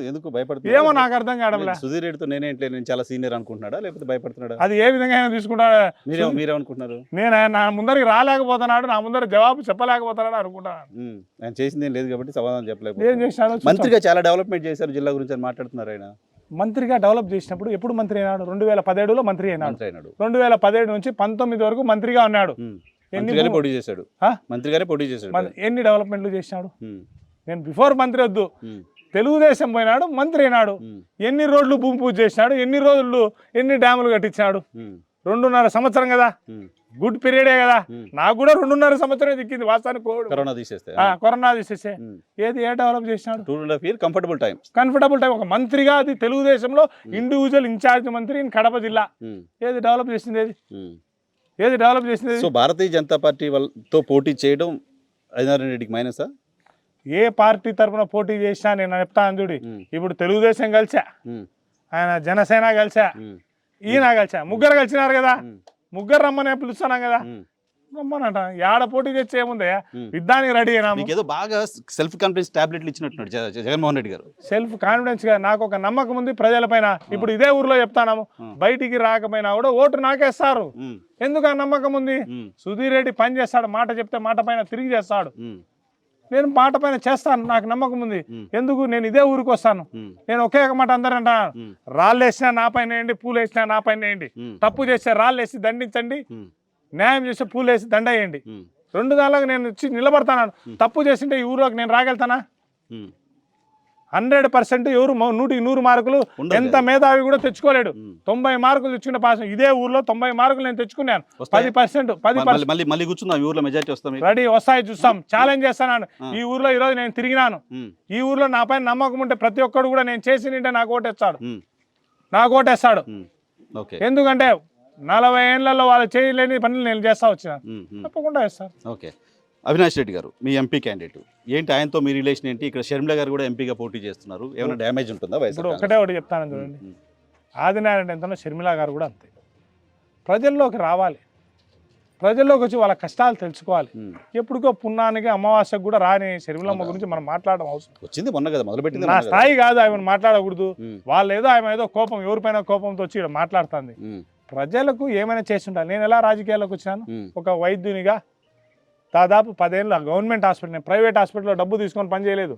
ఏమో నాకు అర్థం కావడంలే. సుధీర్ రెడ్డితో నేను చాలా సీనియర్ అనుకుంటున్నాడా, లేకపోతే భయపడుతున్నాడా? అది ఏ విధంగా ఆయన తీసుకుంటాడు? మీరేమనుకుంటున్నారు? నేను నా ముందరికి రాలేకపోతున్నాడు, నా ముందర జవాబు చెప్పలేకపోతున్నాడు అనుకుంటాను. ఆయన చేసింది ఏం లేదు కాబట్టి సమాధానం చెప్పలేకపోతే. ఏం చేశాడు? మంత్రిగా చాలా డెవలప్మెంట్ చేశారు జిల్లా గురించి అని మాట్లాడుతున్నారు. ఆయన మంత్రిగా డెవలప్ చేసినప్పుడు ఎప్పుడు మంత్రి అయినాడు? 2017లో మంత్రి అయినాడు. 2017 నుంచి 19 వరకు మంత్రిగా ఉన్నాడు. పోటీ చేశాడు. మంత్రిగానే పోటీ చేశాడు. ఎన్ని డెవలప్మెంట్లు చేసినాడు? నేను బిఫోర్ మంత్రి వద్దు, తెలుగుదేశం పోయినాడు, మంత్రి అయినాడు. ఎన్ని రోడ్లు భూమి పూజ చేసినాడు? ఎన్ని రోజులు ఎన్ని డ్యాములు కట్టించాడు? 2.5 సంవత్సరం కదా, గుడ్ పీరియడే కదా. నాకు కూడా 2.5 సంవత్సరం దిక్కింది వాస్తవానికి. కరోనా తీసేస్తే ఏది ఏ డెవలప్ చేసినాడు? 2.5 years కంఫర్టబుల్ టైం. ఒక మంత్రిగా అది తెలుగుదేశంలో ఇండివిజువల్ ఇన్ఛార్జ్ మంత్రి కడప జిల్లా. ఏది డెవలప్ చేసింది? ఏది డెవలప్ చేసింది? సో భారతీయ జనతా పార్టీ వాళ్ళతో పోటీ చేయడం ఆదినారాయణ రెడ్డికి మైనసా? ఏ పార్టీ తరఫున పోటీ చేసినా నేను చెప్తాను చూడి. ఇప్పుడు తెలుగుదేశం కలిసా, ఆయన జనసేన కలిసా, ఈయన కలిసా, ముగ్గురు కలిసినారు కదా. ముగ్గురు రమ్మని పిలుస్తున్నాం కదా, రమ్మనంట. ఏడ పోటీ తెచ్చి ఏముంది? యుద్ధానికి రెడీ అయినా. ఏదో బాగా సెల్ఫ్ కాన్ఫిడెన్స్ టాబ్లెట్లు ఇచ్చినట్టున్నాడు జగన్మోహన్ రెడ్డి గారు. సెల్ఫ్ కాన్ఫిడెన్స్ గా నాకు ఒక నమ్మకం ఉంది ప్రజల పైన. ఇప్పుడు ఇదే ఊర్లో చెప్తాను, బయటికి రాకపోయినా కూడా ఓటు నాకేస్తారు. ఎందుకు ఆ నమ్మకం ఉంది? సుధీర్ రెడ్డి పని చేస్తాడు, మాట చెప్తే మాట పైన తిరిగి చేస్తాడు. నేను మాట పైన చేస్తాను, నాకు నమ్మకం ఉంది. ఎందుకు? నేను ఇదే ఊరికి వస్తాను. నేను ఒకే ఒక మాట అందరూ అంటాను, రాళ్ళు వేసినా నా పైన వేయండి, పూలు వేసినా నా పైన వేయండి. తప్పు చేస్తే రాళ్ళు వేసి దండించండి, న్యాయం చేస్తే పూలు వేసి దండ వేయండి. 2 దానిలాగా నేను వచ్చి నిలబడతాను. తప్పు చేసింటే ఈ ఊరిలోకి నేను రాగలుగుతానా? 100% ఎవరు 100కి 100 మార్కులు ఎంత మేధావి కూడా తెచ్చుకోలేడు. 90 మార్కులు తెచ్చుకునే పాస్. ఇదే ఊర్లో 90 మార్కులు నేను తెచ్చుకున్నాను. 10% రెడీ వస్తాయి, చూస్తాం. ఛాలెంజ్ చేస్తాను. ఈ ఊర్లో ఈ రోజు నేను తిరిగినాను. ఈ ఊర్లో నా పైన నమ్మకం ఉంటే ప్రతి ఒక్కడు కూడా నేను చేసింటే నాకు ఓటేస్తాడు. ఎందుకంటే 40 ఏళ్లలో వాళ్ళు చేయలేని పనులు నేను చేస్తా వచ్చిన, తప్పకుండా వేస్తాను. ఓకే, అవినాష్ రెడ్డి గారు మీ ఎంపీ క్యాండిడేట్ ఏంటి? ఆయనతో మీ రిలేషన్ ఏంటి? ఇక్కడ షర్మిల గారు కూడా ఎంపీగా పోటీ చేస్తున్నారు, ఏమైనా డ్యామేజ్ ఉంటుందా? ఇప్పుడు ఒకటే ఒకటి చెప్తాను చూడండి, ఆదినారాయణ ఎంతనో షర్మిల గారు కూడా అంతే. ప్రజల్లోకి రావాలి, ప్రజల్లోకి వచ్చి వాళ్ళ కష్టాలు తెలుసుకోవాలి. ఎప్పుడుకో పున్నానికి అమావాస్యకు కూడా రాని షర్మిలమ్మ గురించి మనం మాట్లాడడం అవసరం. వచ్చింది మొన్న కదా, మొదలుపెట్టింది. నా స్థాయి కాదు ఆమెను మాట్లాడకూడదు. వాళ్ళు ఏదో ఆమె ఏదో కోపం, ఎవరిపైన కోపంతో వచ్చి ఇక్కడ మాట్లాడుతుంది. ప్రజలకు ఏమైనా చేసి ఉండాలి. నేను ఎలా రాజకీయాల్లోకి వచ్చినాను? ఒక వైద్యునిగా దాదాపు 10 ఏళ్ళ గవర్నమెంట్ హాస్పిటల్, నేను ప్రైవేట్ హాస్పిటల్లో డబ్బు తీసుకొని పని చేయలేదు.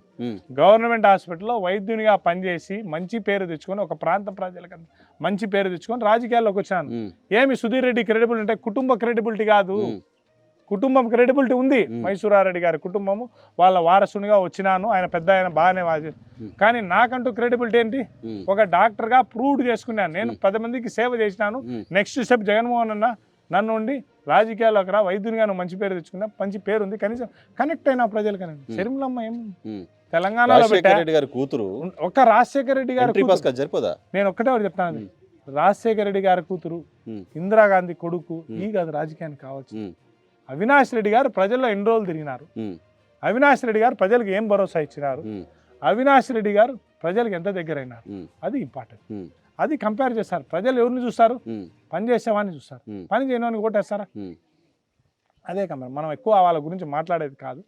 గవర్నమెంట్ హాస్పిటల్లో వైద్యునిగా పనిచేసి మంచి పేరు తెచ్చుకొని ఒక ప్రాంత ప్రజలకు మంచి పేరు తెచ్చుకొని రాజకీయాల్లోకి వచ్చాను. ఏమి సుధీర్ రెడ్డి క్రెడిబిలిటీ అంటే కుటుంబ క్రెడిబిలిటీ కాదు, కుటుంబం క్రెడిబిలిటీ ఉంది. మైసూరారెడ్డి గారి కుటుంబము వాళ్ళ వారసునిగా వచ్చినాను, ఆయన పెద్ద ఆయన బాగానే కానీ నాకంటూ క్రెడిబిలిటీ ఏంటి? ఒక డాక్టర్గా ప్రూవ్డ్ చేసుకున్నాను. నేను 10 మందికి సేవ చేసినాను. నెక్స్ట్ స్టెప్ జగన్మోహన్ అన్న నన్ను ఉండి రాజకీయాల్లోకి రా, వైద్యునిగా నువ్వు మంచి పేరు తెచ్చుకున్నా, మంచి పేరు ఉంది, కనీసం కనెక్ట్ అయినా ప్రజలు. కానీ శర్మిలమ్మ ఏం తెలంగాణలో కూతురు, ఒక రాజశేఖర రెడ్డి గారు సరిపోదా? నేను ఒక్కటే ఒకటి చెప్తాను, రాజశేఖర రెడ్డి గారి కూతురు, ఇందిరాగాంధీ కొడుకు, ఈ కాదు రాజకీయానికి కావచ్చు. అవినాష్ రెడ్డి గారు ప్రజల్లో ఎన్ని రోజులు తిరిగినారు? అవినాష్ రెడ్డి గారు ప్రజలకు ఏం భరోసా ఇచ్చినారు? అవినాష్ రెడ్డి గారు ప్రజలకు ఎంత దగ్గర అయినారు? అది ఇంపార్టెంట్. అది కంపేర్ చేస్తారు. ప్రజలు ఎవరిని చూస్తారు? పని చేసేవాడిని చూస్తారు. పని చేయని ఓటేస్తారా? అదే కంపేర్. మనం ఎక్కువ వాళ్ళ గురించి మాట్లాడేది కాదు.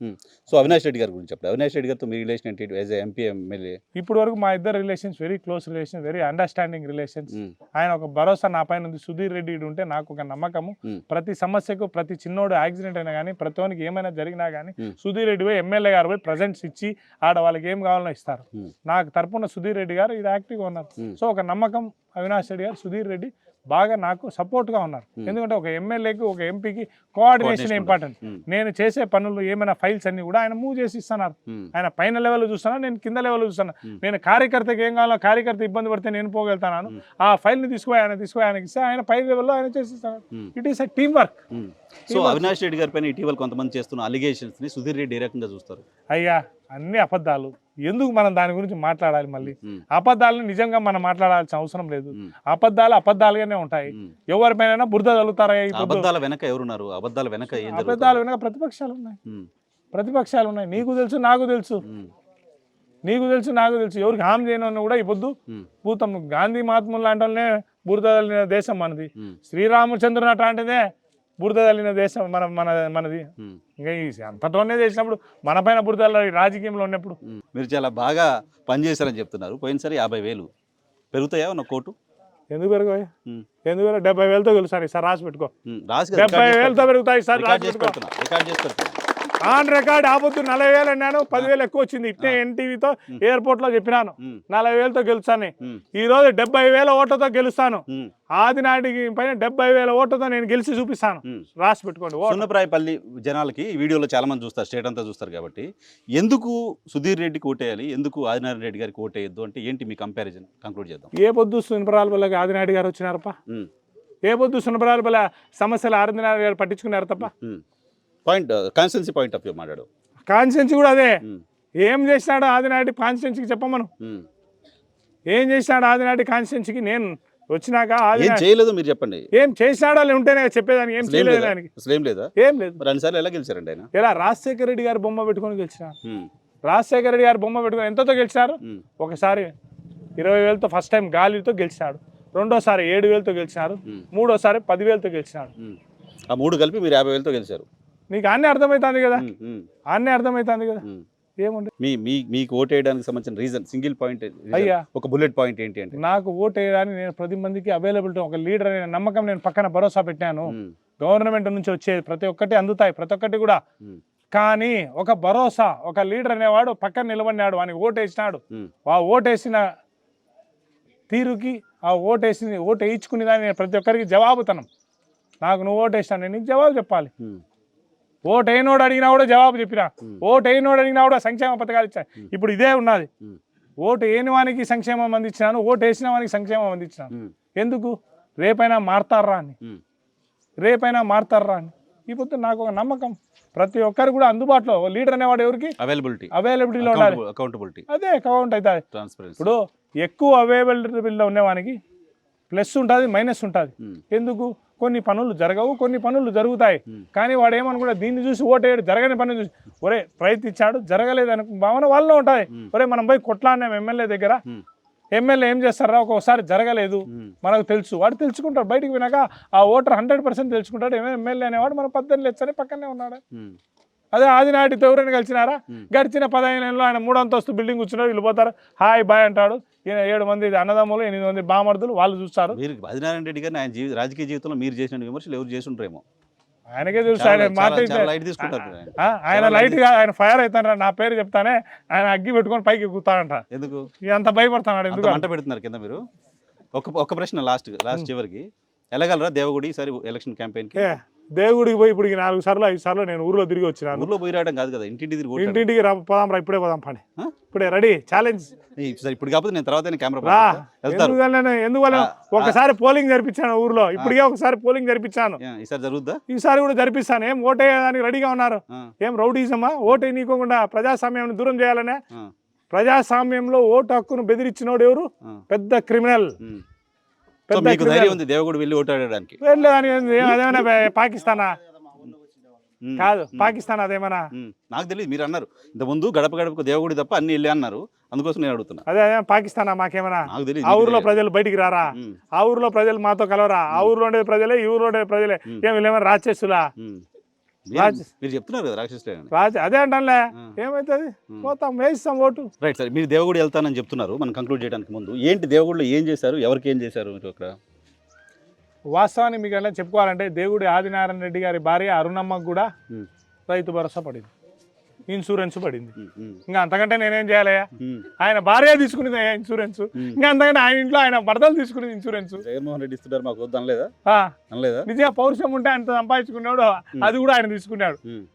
సో అవినాష్ రెడ్డి గారి గురించి చెప్పండి. అవినాష్ రెడ్డి గారితో మీ రిలేషన్ ఏంటి? యాజ్ ఎంపీ ఎమ్మెల్యే ఇప్పుడు వరకు మా ఇద్దరు relations very close relation, very understanding relations. ఆయన ఒక భరోసా నా పైన ఉంది. సుధీర్ రెడ్డి ఉంటే నాకు ఒక నమ్మకము. ప్రతి సమస్యకు, ప్రతి చిన్నోడు యాక్సిడెంట్ అయినా కానీ, ప్రతి ఒక్కరికి ఏమైనా జరిగినా కానీ సుధీర్ రెడ్డి పోయి ఎమ్మెల్యే గారు పోయి ప్రజెంట్స్ ఇచ్చి ఆడ వాళ్ళకి ఏం కావాలో ఇస్తారు. నాకు తరపున సుధీర్ రెడ్డి గారు ఇది యాక్టివ్గా ఉన్నారు. సో ఒక నమ్మకం అవినాష్ రెడ్డి గారు, సుధీర్ రెడ్డి బాగా నాకు సపోర్ట్గా ఉన్నారు. ఎందుకంటే ఒక ఎమ్మెల్యేకి, ఒక ఎంపీకి కోఆర్డినేషన్ ఇంపార్టెంట్. నేను చేసే పనులు ఏమైనా ఫైల్స్ అన్ని కూడా ఆయన మూవ్ చేసి ఇస్తున్నారు. ఆయన పైన లెవెల్ చూస్తున్నా, నేను కింద లెవెల్ చూస్తున్నా. నేను కార్యకర్తకి ఏం కావాలో, కార్యకర్త ఇబ్బంది పడితే నేను పోగలుగుతాను. ఆ ఫైల్ని తీసుకుపోయి ఆయనకి ఇస్తే ఆయన పై లెవెల్లో ఆయన చేసిస్తున్నారు. It is a team work. So Avinash Reddy గారి పైన ఇటీవల కొంతమంది చేస్తున్న అలిగేషన్స్ ని సుధీర్ రెడ్డి ఏ రకంగా చూస్తారు? అయ్యా అన్ని అబద్ధాలు, ఎందుకు మనం దాని గురించి మాట్లాడాలి? మళ్ళీ అబద్ధాలను నిజంగా మనం మాట్లాడాల్సిన అవసరం లేదు. అబద్ధాలు అబద్ధాలుగానే ఉంటాయి. ఎవరిపైన బురద తగులుతారా? అబద్ధాల వెనక ఎవరున్నారు? అబద్ధాల వెనక అబద్ధాలు వెనక ప్రతిపక్షాలు ఉన్నాయి. ప్రతిపక్షాలు ఉన్నాయి. నీకు తెలుసు, నాకు తెలుసు. నీకు తెలుసు, నాకు తెలుసు. ఎవరికి హామీ చేయను కూడా ఈ పొద్దు భూతం గాంధీ మహాత్ములు లాంటి వాళ్ళనే బురద తల్లిన దేశం మనది. శ్రీరామచంద్రుని అట్లాంటిదే బురద తల్లిన దేశం మనది. ఇంకా అంతటోనే చేసినప్పుడు మన పైన బురద రాజకీయంలో ఉన్నప్పుడు. మీరు చాలా బాగా పనిచేశారని చెప్తున్నారు. పోయినసారి 50,000 పెరుగుతాయా ఉన్న కోటు? ఎందుకు పెరుగుతాయి? 70,000తో గెలుస్తాను సార్, రాసి పెట్టుకో. 70,000తో పెరుగుతాయి సార్, రికార్డ్ చేసి పెడుతున్నా. On record. ఆపొద్దు 40,000 అన్నాను, 10,000 ఎక్కువ వచ్చింది. ఇట్టే ఎన్టీవీతో ఎయిర్పోర్ట్ లో చెప్పినాను 40,000తో గెలుస్తాను. ఈ రోజు 70,000 ఓట్లతో గెలుస్తాను. ఆదినాటికి పైన 70,000 ఓట్లతో నేను గెలిచి చూపిస్తాను, రాసి పెట్టుకోండి. సున్నప్రాయపల్లి జనాలకి ఈ వీడియోలో చాలా మంది చూస్తారు, స్టేట్ అంతా చూస్తారు కాబట్టి ఎందుకు సుధీర్ రెడ్డికి ఓటేయాలి, ఎందుకు ఆదినారాయణ రెడ్డి గారికి ఓటేయద్దు అంటే ఏంటి మీ కంపారిజన్? కంక్లూడ్ చేద్దాం. ఏ పొద్దు సున్నప్రాయపల్లికి ఆదినాయుడు గారు వచ్చినారప్ప? ఏ పొద్దు సున్నప్రాయపల్లి సమస్యలు ఆదినారాయణ గారు పట్టించుకున్నారు తప్ప? Point constituency point of view మాట్లాడు. కాన్స్టిట్యున్సీ కూడా అదే. ఏం చేసినాడు ఆదినాయుడు కాన్స్టిట్యున్సీకి చెప్పమను. ఏం చేసినాడు ఆదినాయుడు కాన్స్టిట్యున్సీకి? నేను వచ్చినాక చేయలేదు మీరు చెప్పండి. ఏం చేసినాడో ఉంటేనే చెప్పేదానికి. ఏం చేయలేదు దానికి. ఏం లేదా? ఏం లేదు. 2 సార్లు ఎలా గెలిచారండి ఆయన? ఎలా? రాజశేఖర రెడ్డి గారు బొమ్మ పెట్టుకొని గెలిచినారు. రాజశేఖర రెడ్డి గారు బొమ్మ పెట్టుకొని ఎంతతో గెలిచినారు? ఒకసారి 20,000తో ఫస్ట్ టైం గాలితో గెలిచినాడు. రెండోసారి 7,000తో గెలిచినారు. మూడోసారి 10,000తో గెలిచినాడు. ఆ 3 కలిపి మీరు 50,000తో గెలిచారు. నీకు అన్నీ అర్థమవుతుంది కదా, అన్నీ అర్థమవుతుంది కదా. ఏముంది మీకు ఓటు వేయడానికి సంబంధించిన రీజన్, సింగిల్ పాయింట్ అయ్యా, ఒక బుల్లెట్ పాయింట్ ఏంటి అంటే? నాకు ఓటు వేయడానికి నేను 10 మందికి అవైలబిలిటీ, ఒక లీడర్ అనే నమ్మకం నేను పక్కన భరోసా పెట్టాను. గవర్నమెంట్ నుంచి వచ్చేది ప్రతి ఒక్కటి అందుతాయి, ప్రతి ఒక్కటి కూడా. కానీ ఒక భరోసా, ఒక లీడర్ అనేవాడు పక్కన నిలబడినాడు, వానికి ఓటు వేసినాడు. ఆ ఓటేసిన తీరుకి, ఆ ఓటు వేయించుకునే దాన్ని నేను ప్రతి ఒక్కరికి జవాబుతనం. నాకు నువ్వు ఓటు వేసినావు, నేను నీకు జవాబు చెప్పాలి. ఓటు అయినోడు అడిగినా కూడా జవాబు చెప్పినా, ఓటు అయినోడు అడిగినా కూడా సంక్షేమ పథకాలు ఇచ్చా. ఇప్పుడు ఇదే ఉన్నది. ఓటు వేయని వానికి సంక్షేమం అందించినాను, ఓటు వేసిన వానికి సంక్షేమం అందించినాను. ఎందుకు? రేపైనా మారుతారా అని, రేపైనా మారుతారా అని. ఇప్పుడు నాకు ఒక నమ్మకం, ప్రతి ఒక్కరు కూడా అందుబాటులో లీడర్ అనేవాడు ఎవరికి అవైలబిలిటీలో ఉండాలి. అకౌంటబిలిటీ అదే అకౌంట్ అవుతుంది. ఇప్పుడు ఎక్కువ అవైలబిలిటీలో ఉండేవానికి ప్లస్ ఉంటుంది, మైనస్ ఉంటుంది. ఎందుకు? కొన్ని పనులు జరగవు, కొన్ని పనులు జరుగుతాయి. కానీ వాడు ఏమనుకుంటా, దీన్ని చూసి ఓటేయడు, జరగని పని చూసి ఒరే ప్రయత్నించాడు, జరగలేదు అనే భావన వాళ్ళలో ఉంటుంది. ఒరే మనం పోయి కొట్లాడినాం ఎమ్మెల్యే దగ్గర, ఎమ్మెల్యే ఏం చేస్తారా, ఒక్కొక్కసారి జరగలేదు మనకు తెలుసు. వాడు తెలుసుకుంటాడు, బయటకు వినాక ఆ ఓటర్ 100% తెలుసుకుంటాడు. ఎమ్మెల్యే అనేవాడు మన 18 లెచ్చని పక్కనే ఉన్నాడు. అదే ఆదినాటితో ఎవరైనా కలిసినారా? ఉమ్. గడిచిన 15 ఏళ్ళలో ఆయన 3 అంతస్తు బిల్డింగ్ కూర్చున్నారు, వీళ్ళు పోతారు హాయ్ బాయ్ అంటాడు. ఈయన 7 మంది అన్నదమ్ములు 8 మంది బామర్దులు వాళ్ళు చూస్తారు. మీరు ఆదినారాయణ రెడ్డి గారిని ఆయన రాజకీయ జీవితంలో మీరు చేసిన విమర్శలు ఎవరు చేసి ఉంటారేమో. ఆయనకే తెలుసు. చాలా- ఆయన చాలా- మాట చాలా లైట్ తీసుకుంటారు మీరు ఆయన. ఆయన లైట్ గా ఆయన ఫైర్ అవుతాడు. నా పేరు చెప్తానే ఆయన అగ్గి పెట్టుకొని పైకి ఎక్కుతాడంట. ఎందుకు అంత భయపడతాడు అంత ఎందుకు? మంట పెడుతున్నారు కింద మీరు? ఒక ప్రశ్న లాస్ట్ చివరికి, వెళ్ళగలరా దేవగుడి ఈసారి ఎలక్షన్ క్యాంపెయిన్ కి? దేవుడికి పోయి ఇప్పుడు 4 సార్లు 5 సార్లు నేను ఊర్లో తిరిగి వచ్చినాను. ఊర్లో పోయి రావడం కాదు కదా, ఇంటింటి తిరిగి ఓటు ఇంటింటికి పోదాం రా, ఇప్పుడే పోదాం పని, ఆ? ఇప్పుడే రెడీ ఛాలెంజ్ సరే ఇప్పుడు కాకపోతే నేను తర్వాత కెమెరా రా. వెళ్తారు. ఎందువల్ల ఒకసారి పోలింగ్ జరిపించాను ఊర్లో, ఇప్పటికే ఒకసారి పోలింగ్ జరిపించాను, ఈసారి జరుగుద్దా? ఈసారి కూడా జరిపిస్తాను. ఏం ఓటేయడానికి రెడీగా ఉన్నారు? ఆ, ఏం రౌడీజమా? ఓటు నీకోకుండా ప్రజాస్వామ్యాన్ని దూరం చేయాలనే? ఆ, ప్రజాస్వామ్యంలో ఓటు హక్కును బెదిరించినోడు ఎవరు? ఆ. పెద్ద క్రిమినల్. ఉమ్. సో మీకు ధైర్యం ఉంది దేవగుడి వెళ్ళి ఓటు ఆడడానికి? వెళ్ళేదాని అదేమైనా పాకిస్తానా? ఉమ్, కాదు ఉమ్, పాకిస్తాన్ అదేమన్నా? ఉమ్. నాకు తెలియదు, మీరు అన్నారు ఇంతకుముందు గడప గడపకు దేవగుడి తప్ప అన్ని వెళ్ళి అన్నారు, అందుకోసం నేను అడుగుతున్నా. అదే పాకిస్తానా మాకేమన్నా? నాకు తెలియదు. ఆ ఊర్లో ప్రజలు బయటికి రారా? ఉమ్, ఆ ఊర్లో ప్రజలు మాతో కలవరా? ఆ ఊర్లో ఉండే ప్రజలే ఈ ఊర్లో ఉండే ప్రజలే. ఏం వీళ్ళేమైనా రాక్షసులా? ఉమ్. రాజ- మీరు చెప్తున్నారు కదా రాక్షసులే అని. అదే అంటానులే. ఆ. ఏమవుతుంది? పోతాం, వేయిస్తాం ఓటు. రైట్ సార్, మీరు దేవగుడి వెళ్తానని చెప్తున్నారు. మనం కంక్లూడ్ చేయడానికి ముందు ఏంటి దేవగుడిలో ఏం చేశారు, ఎవరికి ఏం చేశారు మీరు అక్కడ? వాస్తవాన్ని మీకు ఎలా చెప్పుకోవాలంటే దేవుడి ఆదినారాయణ రెడ్డి గారి భార్య అరుణమ్మకు కూడా ఉమ్, రైతు భరోసా పడింది, ఇన్సూరెన్స్ పడింది. ఉమ్, ఉమ్, ఇంకా అంతకంటే నేనేం చేయాలయ్యా? ఉమ్, ఆయన భార్య తీసుకునేది ఇన్సూరెన్స్, ఉమ్. ఇంకా అంతకంటే ఆయన ఇంట్లో ఆయన భర్తలు తీసుకునేది ఇన్సూరెన్స్. జగన్మోహన్ రెడ్డి ఇస్తున్నారు మాకు వద్దు అనలేదా? ఆ, అనలేదా? నిజంగా పౌరుషం ఉంటే అంత సంపాదించుకున్నాడు, అది కూడా ఆయన తీసుకున్నాడు. ఉమ్.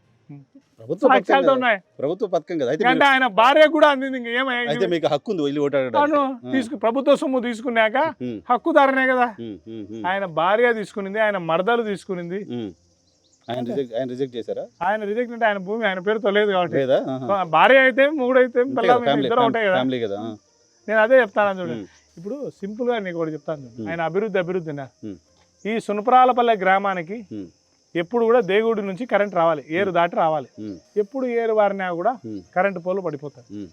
ప్రభుత్వ పథకం సాక్ష్యాలతో కదా. ఉన్నాయి. ప్రభుత్వ పథకం కదా. అయితే అంటే ఆయన భార్య కూడా అందింది. ఇంకా ఏమయ్యా? అయితే మీకు హక్కు ఉంది వెళ్ళి ఓటు ఆడడానికి. ప్రభుత్వ సొమ్ము తీసుకున్నాక ఉమ్, హక్కుదారనే కదా. ఉమ్, ఉమ్, ఉమ్, ఆయన భార్య తీసుకునింది, ఆయన మరదలు తీసుకునింది. ఉమ్. ఆయన రిజెక్ట్ చేశారా? ఆయన రిజెక్ట్ అంటే ఆయన భూమి ఆయన పేరుతో లేదు కాబట్టి. లేదా? భార్య అయితే మూడు అయితే ఇద్దరు ఉంటాయి కదా. ఫ్యామిలీ కదా. నేను అదే చెప్తాను చూడండి. ఉమ్, ఇప్పుడు సింపుల్ గా నీకు ఒకటి చెప్తాను చూడు. ఆయన అభివృద్ధి ఉమ్, ఈ సునపరాలపల్లె గ్రామానికి ఉమ్, ఎప్పుడు కూడా దేవుడి నుంచి కరెంట్ రావాలి, ఏరు దాటి రావాలి. ఉమ్, ఎప్పుడు ఏరు వారినా కూడా ఉమ్, కరెంటు పోలు పడిపోతాయి. ఉమ్,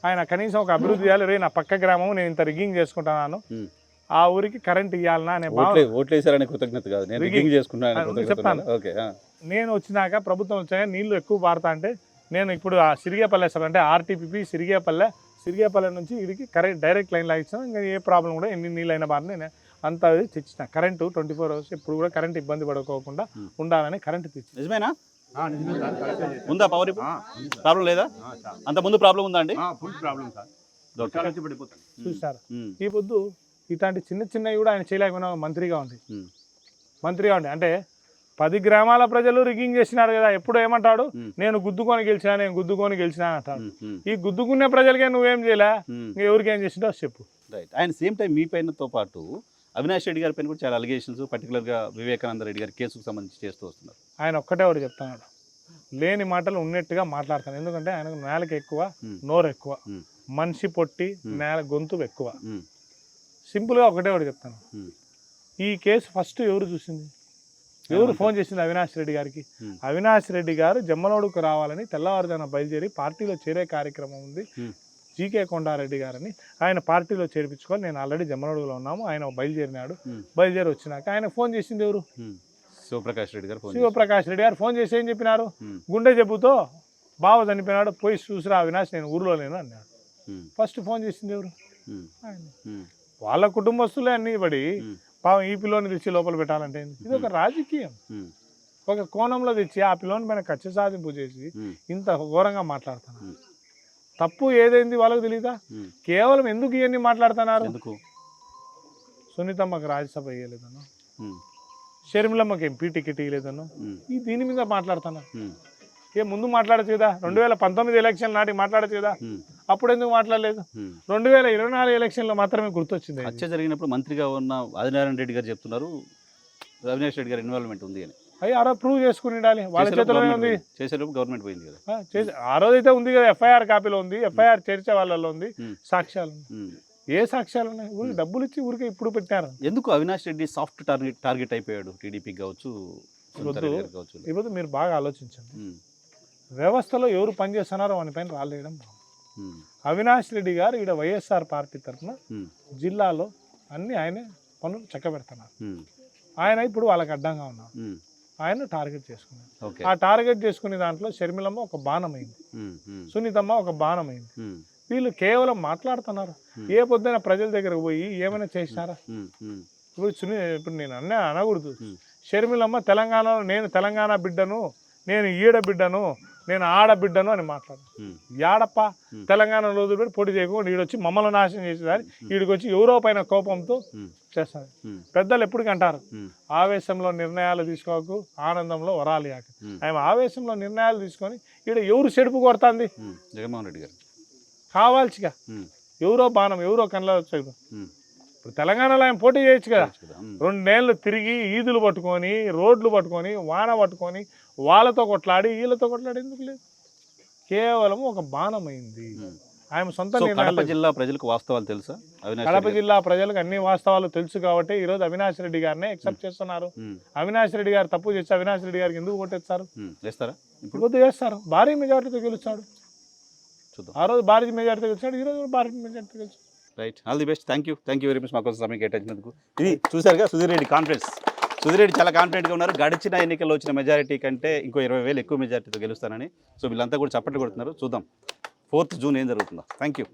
ఆయన కనీసం ఒక అభివృద్ధి చేయాలి. రే నా పక్క గ్రామం నేను ఇంత రిగ్గింగ్ చేసుకుంటున్నాను, ఉమ్. ఆ ఊరికి కరెంట్ ఇవ్వాలన్నా అనే భావన. ఓట్లు వేసారనే కృతజ్ఞత కాదు, నేను రిగ్గింగ్ చేసుకున్నాను అందుకే చెప్తాను. ఓకే. నేను వచ్చినాక ప్రభుత్వం వచ్చాక నీళ్లు ఎక్కువ పారుతా అంటే నేను ఇప్పుడు ఆ సిరిగేపల్లె సార్ అంటే ఆర్టీపీపీ సిరిగేపల్లె నుంచి ఇడికి కరెంట్ డైరెక్ట్ లైన్ లాగించాను. ఇంకా ఏ ప్రాబ్లం కూడా ఎన్ని నీళ్ళు అయినా బాగా నేను అంతా తెచ్చిన. కరెంటు 24 hours ఎప్పుడు కూడా కరెంట్ ఇబ్బంది పడుకోకుండా ఉండాలని కరెంట్ తెచ్చి. నిజమేనా? ఉందా పవర్ ప్రాబ్లం లేదా? అంత ముందు ప్రాబ్లం ఉందా అండి? Full problem sir. చూసారు ఉమ్, ఈ పొద్దు ఇట్లాంటి చిన్నవి కూడా ఆయన చేయలేకపోయినా మంత్రిగా ఉంది. ఉమ్, అంటే 10 గ్రామాల ప్రజలు రిగ్గింగ్ చేసినారు కదా. ఎప్పుడు ఏమంటాడు? ఉమ్. నేను గుద్దుకొని గెలిచినా అంటాడు. ఉమ్, ఉమ్, ఈ గుద్దుకునే ప్రజలకే నువ్వేం చేయలే, ఉమ్. ఇంకా ఎవరికి ఏం చేసిండో చెప్పు. రైట్. ఆయన సేమ్ టైం మీ పైనతో పాటు అవినాష్ రెడ్డి గారి పైన కూడా చాలా అలిగేషన్స్, పర్టికులర్గా వివేకానంద రెడ్డి గారి కేసుకు సంబంధించి చేస్తూ వస్తున్నారు. ఆయన ఒక్కటే ఒకటి చెప్తున్నాడు, లేని మాటలు ఉన్నట్టుగా మాట్లాడతాను. ఎందుకంటే ఆయనకు నేలకు ఎక్కువ, ఉమ్, నోరు ఎక్కువ, ఉమ్, మనిషి పొట్టి, నేల గొంతు ఎక్కువ. ఉమ్, సింపుల్గా ఒకటే ఒకటి చెప్తాను. ఉమ్, ఈ కేసు ఫస్ట్ ఎవరు చూసింది? ఎవరు ఫోన్ చేసింది అవినాష్ రెడ్డి గారికి? ఉమ్, అవినాష్ రెడ్డి గారు జమ్మలమడుగుకు రావాలని తెల్లవారుజామున బయలుదేరి పార్టీలో చేరే కార్యక్రమం ఉంది. ఉమ్, జీకే కొండారెడ్డి గారని ఆయన పార్టీలో చేర్పించుకొని నేను ఆల్రెడీ జమ్మలమడుగులో ఉన్నాము, ఆయన బయలుదేరినాడు. ఉమ్, బయలుదేరి వచ్చినాక ఆయన ఫోన్ చేసింది ఎవరు? ఉమ్. శివప్రకాష్ రెడ్డి గారు ఫోన్ శివప్రకాష్ రెడ్డి గారు ఫోన్ చేసి ఏం చెప్పినారు? ఉమ్, గుండె జబ్బుతో బావ చనిపోయినాడు, పోయి చూసిరా అవినాష్, నేను ఊర్లో లేను అన్నాడు. ఉమ్, ఫస్ట్ ఫోన్ చేసింది ఎవరు? ఉమ్, ఆయన. ఉమ్, వాళ్ళ కుటుంబస్తులే అన్ని పడి ఉమ్, పాపం ఈ పిల్లోని తెచ్చి లోపల పెట్టాలంటే ఇది ఒక రాజకీయం. ఉమ్, ఒక కోణంలో తెచ్చి ఆ పిల్లోని పైన కక్ష సాధింపు చేసి ఉమ్, ఇంత ఘోరంగా మాట్లాడుతున్నారు. ఉమ్. తప్పు ఏదైంది వాళ్ళకు తెలీదా? ఉమ్. కేవలం ఎందుకు ఇవన్నీ మాట్లాడుతున్నారు? ఎందుకు? సునీతమ్మకి రాజ్యసభ ఇవ్వలేదను, ఉమ్, షర్మిలమ్మకి ఎంపీ టికెట్ ఇవ్వలేదను, ఉమ్, ఈ దీని మీద మాట్లాడుతున్నారు. ఉమ్, ముందు మాట్లాడచ్చు కదా, 2019 ఎలక్షన్ నాటికి మాట్లాడచ్చు కదా, ఉమ్, అప్పుడు ఎందుకు మాట్లాడలేదు? ఉమ్. 2024 ఎలక్షన్లో మాత్రమే గుర్తొచ్చింది. హత్య జరిగినప్పుడు మంత్రిగా ఉన్న ఆదినారాయణ రెడ్డి గారు చెప్తున్నారు అవినాష్ రెడ్డి గారి ఇన్వాల్వ్మెంట్ ఉంది అని. అవి ఆ రోజు ప్రూవ్ చేసుకుని ఉండాలి, వాళ్ళ చేతిలోనే ఉంది. చేసేటప్పుడు గవర్నమెంట్ పోయింది కదా. ఆ రోజు అయితే ఉంది కదా, ఎఫ్ఐఆర్ కాపీలో ఉంది, ఎఫ్ఐఆర్ చేర్చే వాళ్ళలో ఉంది, ఉమ్, సాక్ష్యాలు ఉన్నాయి. ఉమ్. ఏ సాక్ష్యాలు ఉన్నాయి? ఊరికి డబ్బులు ఇచ్చి ఊరికే ఇప్పుడు పెట్టారు. ఎందుకు అవినాష్ రెడ్డి సాఫ్ట్ టార్గెట్ అయిపోయాడు? టీడీపీకి కావచ్చు, సునీత రెడ్డి గారికి కావచ్చు. ఇప్పుడు మీరు బాగా ఆలోచించండి, ఉమ్, వ్యవస్థలో ఎవరు పనిచేస్తున్నారో వాని పైన రాలేయడం. ఉమ్, అవినాష్ రెడ్డి గారు ఇక్కడ వైఎస్ఆర్ పార్టీ తరఫున ఉమ్, జిల్లాలో అన్ని ఆయనే పనులు చక్కబెడుతున్నారు. ఉమ్, ఆయన ఇప్పుడు వాళ్ళకి అడ్డంగా ఉన్నారు. ఉమ్, ఆయన టార్గెట్ చేసుకున్నారు. ఓకే. ఆ టార్గెట్ చేసుకునే దాంట్లో షర్మిలమ్మ ఒక బాణమైంది, సునీతమ్మ ఒక బాణమైంది. వీళ్ళు కేవలం మాట్లాడుతున్నారు. ఏ పొద్దున ప్రజల దగ్గరకు పోయి ఏమైనా చేసినారా? ఇప్పుడు నేను అనకూడదు. షర్మిలమ్మ తెలంగాణలో నేను తెలంగాణ బిడ్డను, నేను ఈడ బిడ్డను, నేను ఆడబిడ్డను అని మాట్లాడు. యాడప్ప తెలంగాణలో వదిలిపెట్టి పోటీ చేయకుండా ఈడొచ్చి మమ్మల్ని నాశనం చేసేదాన్ని ఈడికి వచ్చి ఎవరో పైన కోపంతో చేస్తారు. పెద్దలు ఎప్పటికీ అంటారు, ఆవేశంలో నిర్ణయాలు తీసుకోకు, ఆనందంలో వరాలు యాక. ఆయన ఆవేశంలో నిర్ణయాలు తీసుకొని ఈడ ఎవరు చెడుపు కొడుతుంది? జగన్మోహన్ రెడ్డి గారు కావాల్సిగా ఎవరో బాణం ఎవరో కళ్ళ వచ్చాడు. ఇప్పుడు తెలంగాణలో ఆయన పోటీ చేయొచ్చు కదా. 2 నెలలు తిరిగి ఈదులు పట్టుకొని, రోడ్లు పట్టుకొని, వాన పట్టుకొని, వాళ్ళతో కొట్లాడి వీళ్ళతో కొట్లాడి ఎందుకు లేదు? కేవలం ఒక బాణమైంది. ఆయన సొంత కడప జిల్లా ప్రజలకు వాస్తవాలు తెలుసా? కడప జిల్లా ప్రజలకు అన్ని వాస్తవాలు తెలుసు కాబట్టి ఈరోజు అవినాష్ రెడ్డి గారినే యాక్సెప్ట్ చేస్తున్నారు. అవినాష్ రెడ్డి గారు తప్పు చేస్తే అవినాష్ రెడ్డి గారికి ఎందుకు ఓటేస్తారు? చేస్తారా? ఇప్పుడు చేస్తారు. భారీ మెజార్టీతో గెలుస్తాడు. ఆ రోజు భారీ మెజార్టీతో గెలిచాడు, ఈ రోజు భారీ మెజార్టీతో గెలిచాడు. Right, all the best. Thank you very much మాకోసం సమయం కేటాయించినందుకు. ఇది చూసారుగా సుధీర్ రెడ్డి కాన్ఫిడెన్స్. సుధీర్ రెడ్డి చాలా కాన్ఫిడెంట్గా ఉన్నారు. గడిచిన ఎన్నికల్లో వచ్చిన మెజారిటీ కంటే ఇంకో 20,000 ఎక్కువ మెజారిటీతో గెలుస్తానని. సో వీళ్ళంతా కూడా చప్పట్లు కొడుతున్నారు. చూద్దాం 4th జూన్ ఏం జరుగుతుందో. Thank you.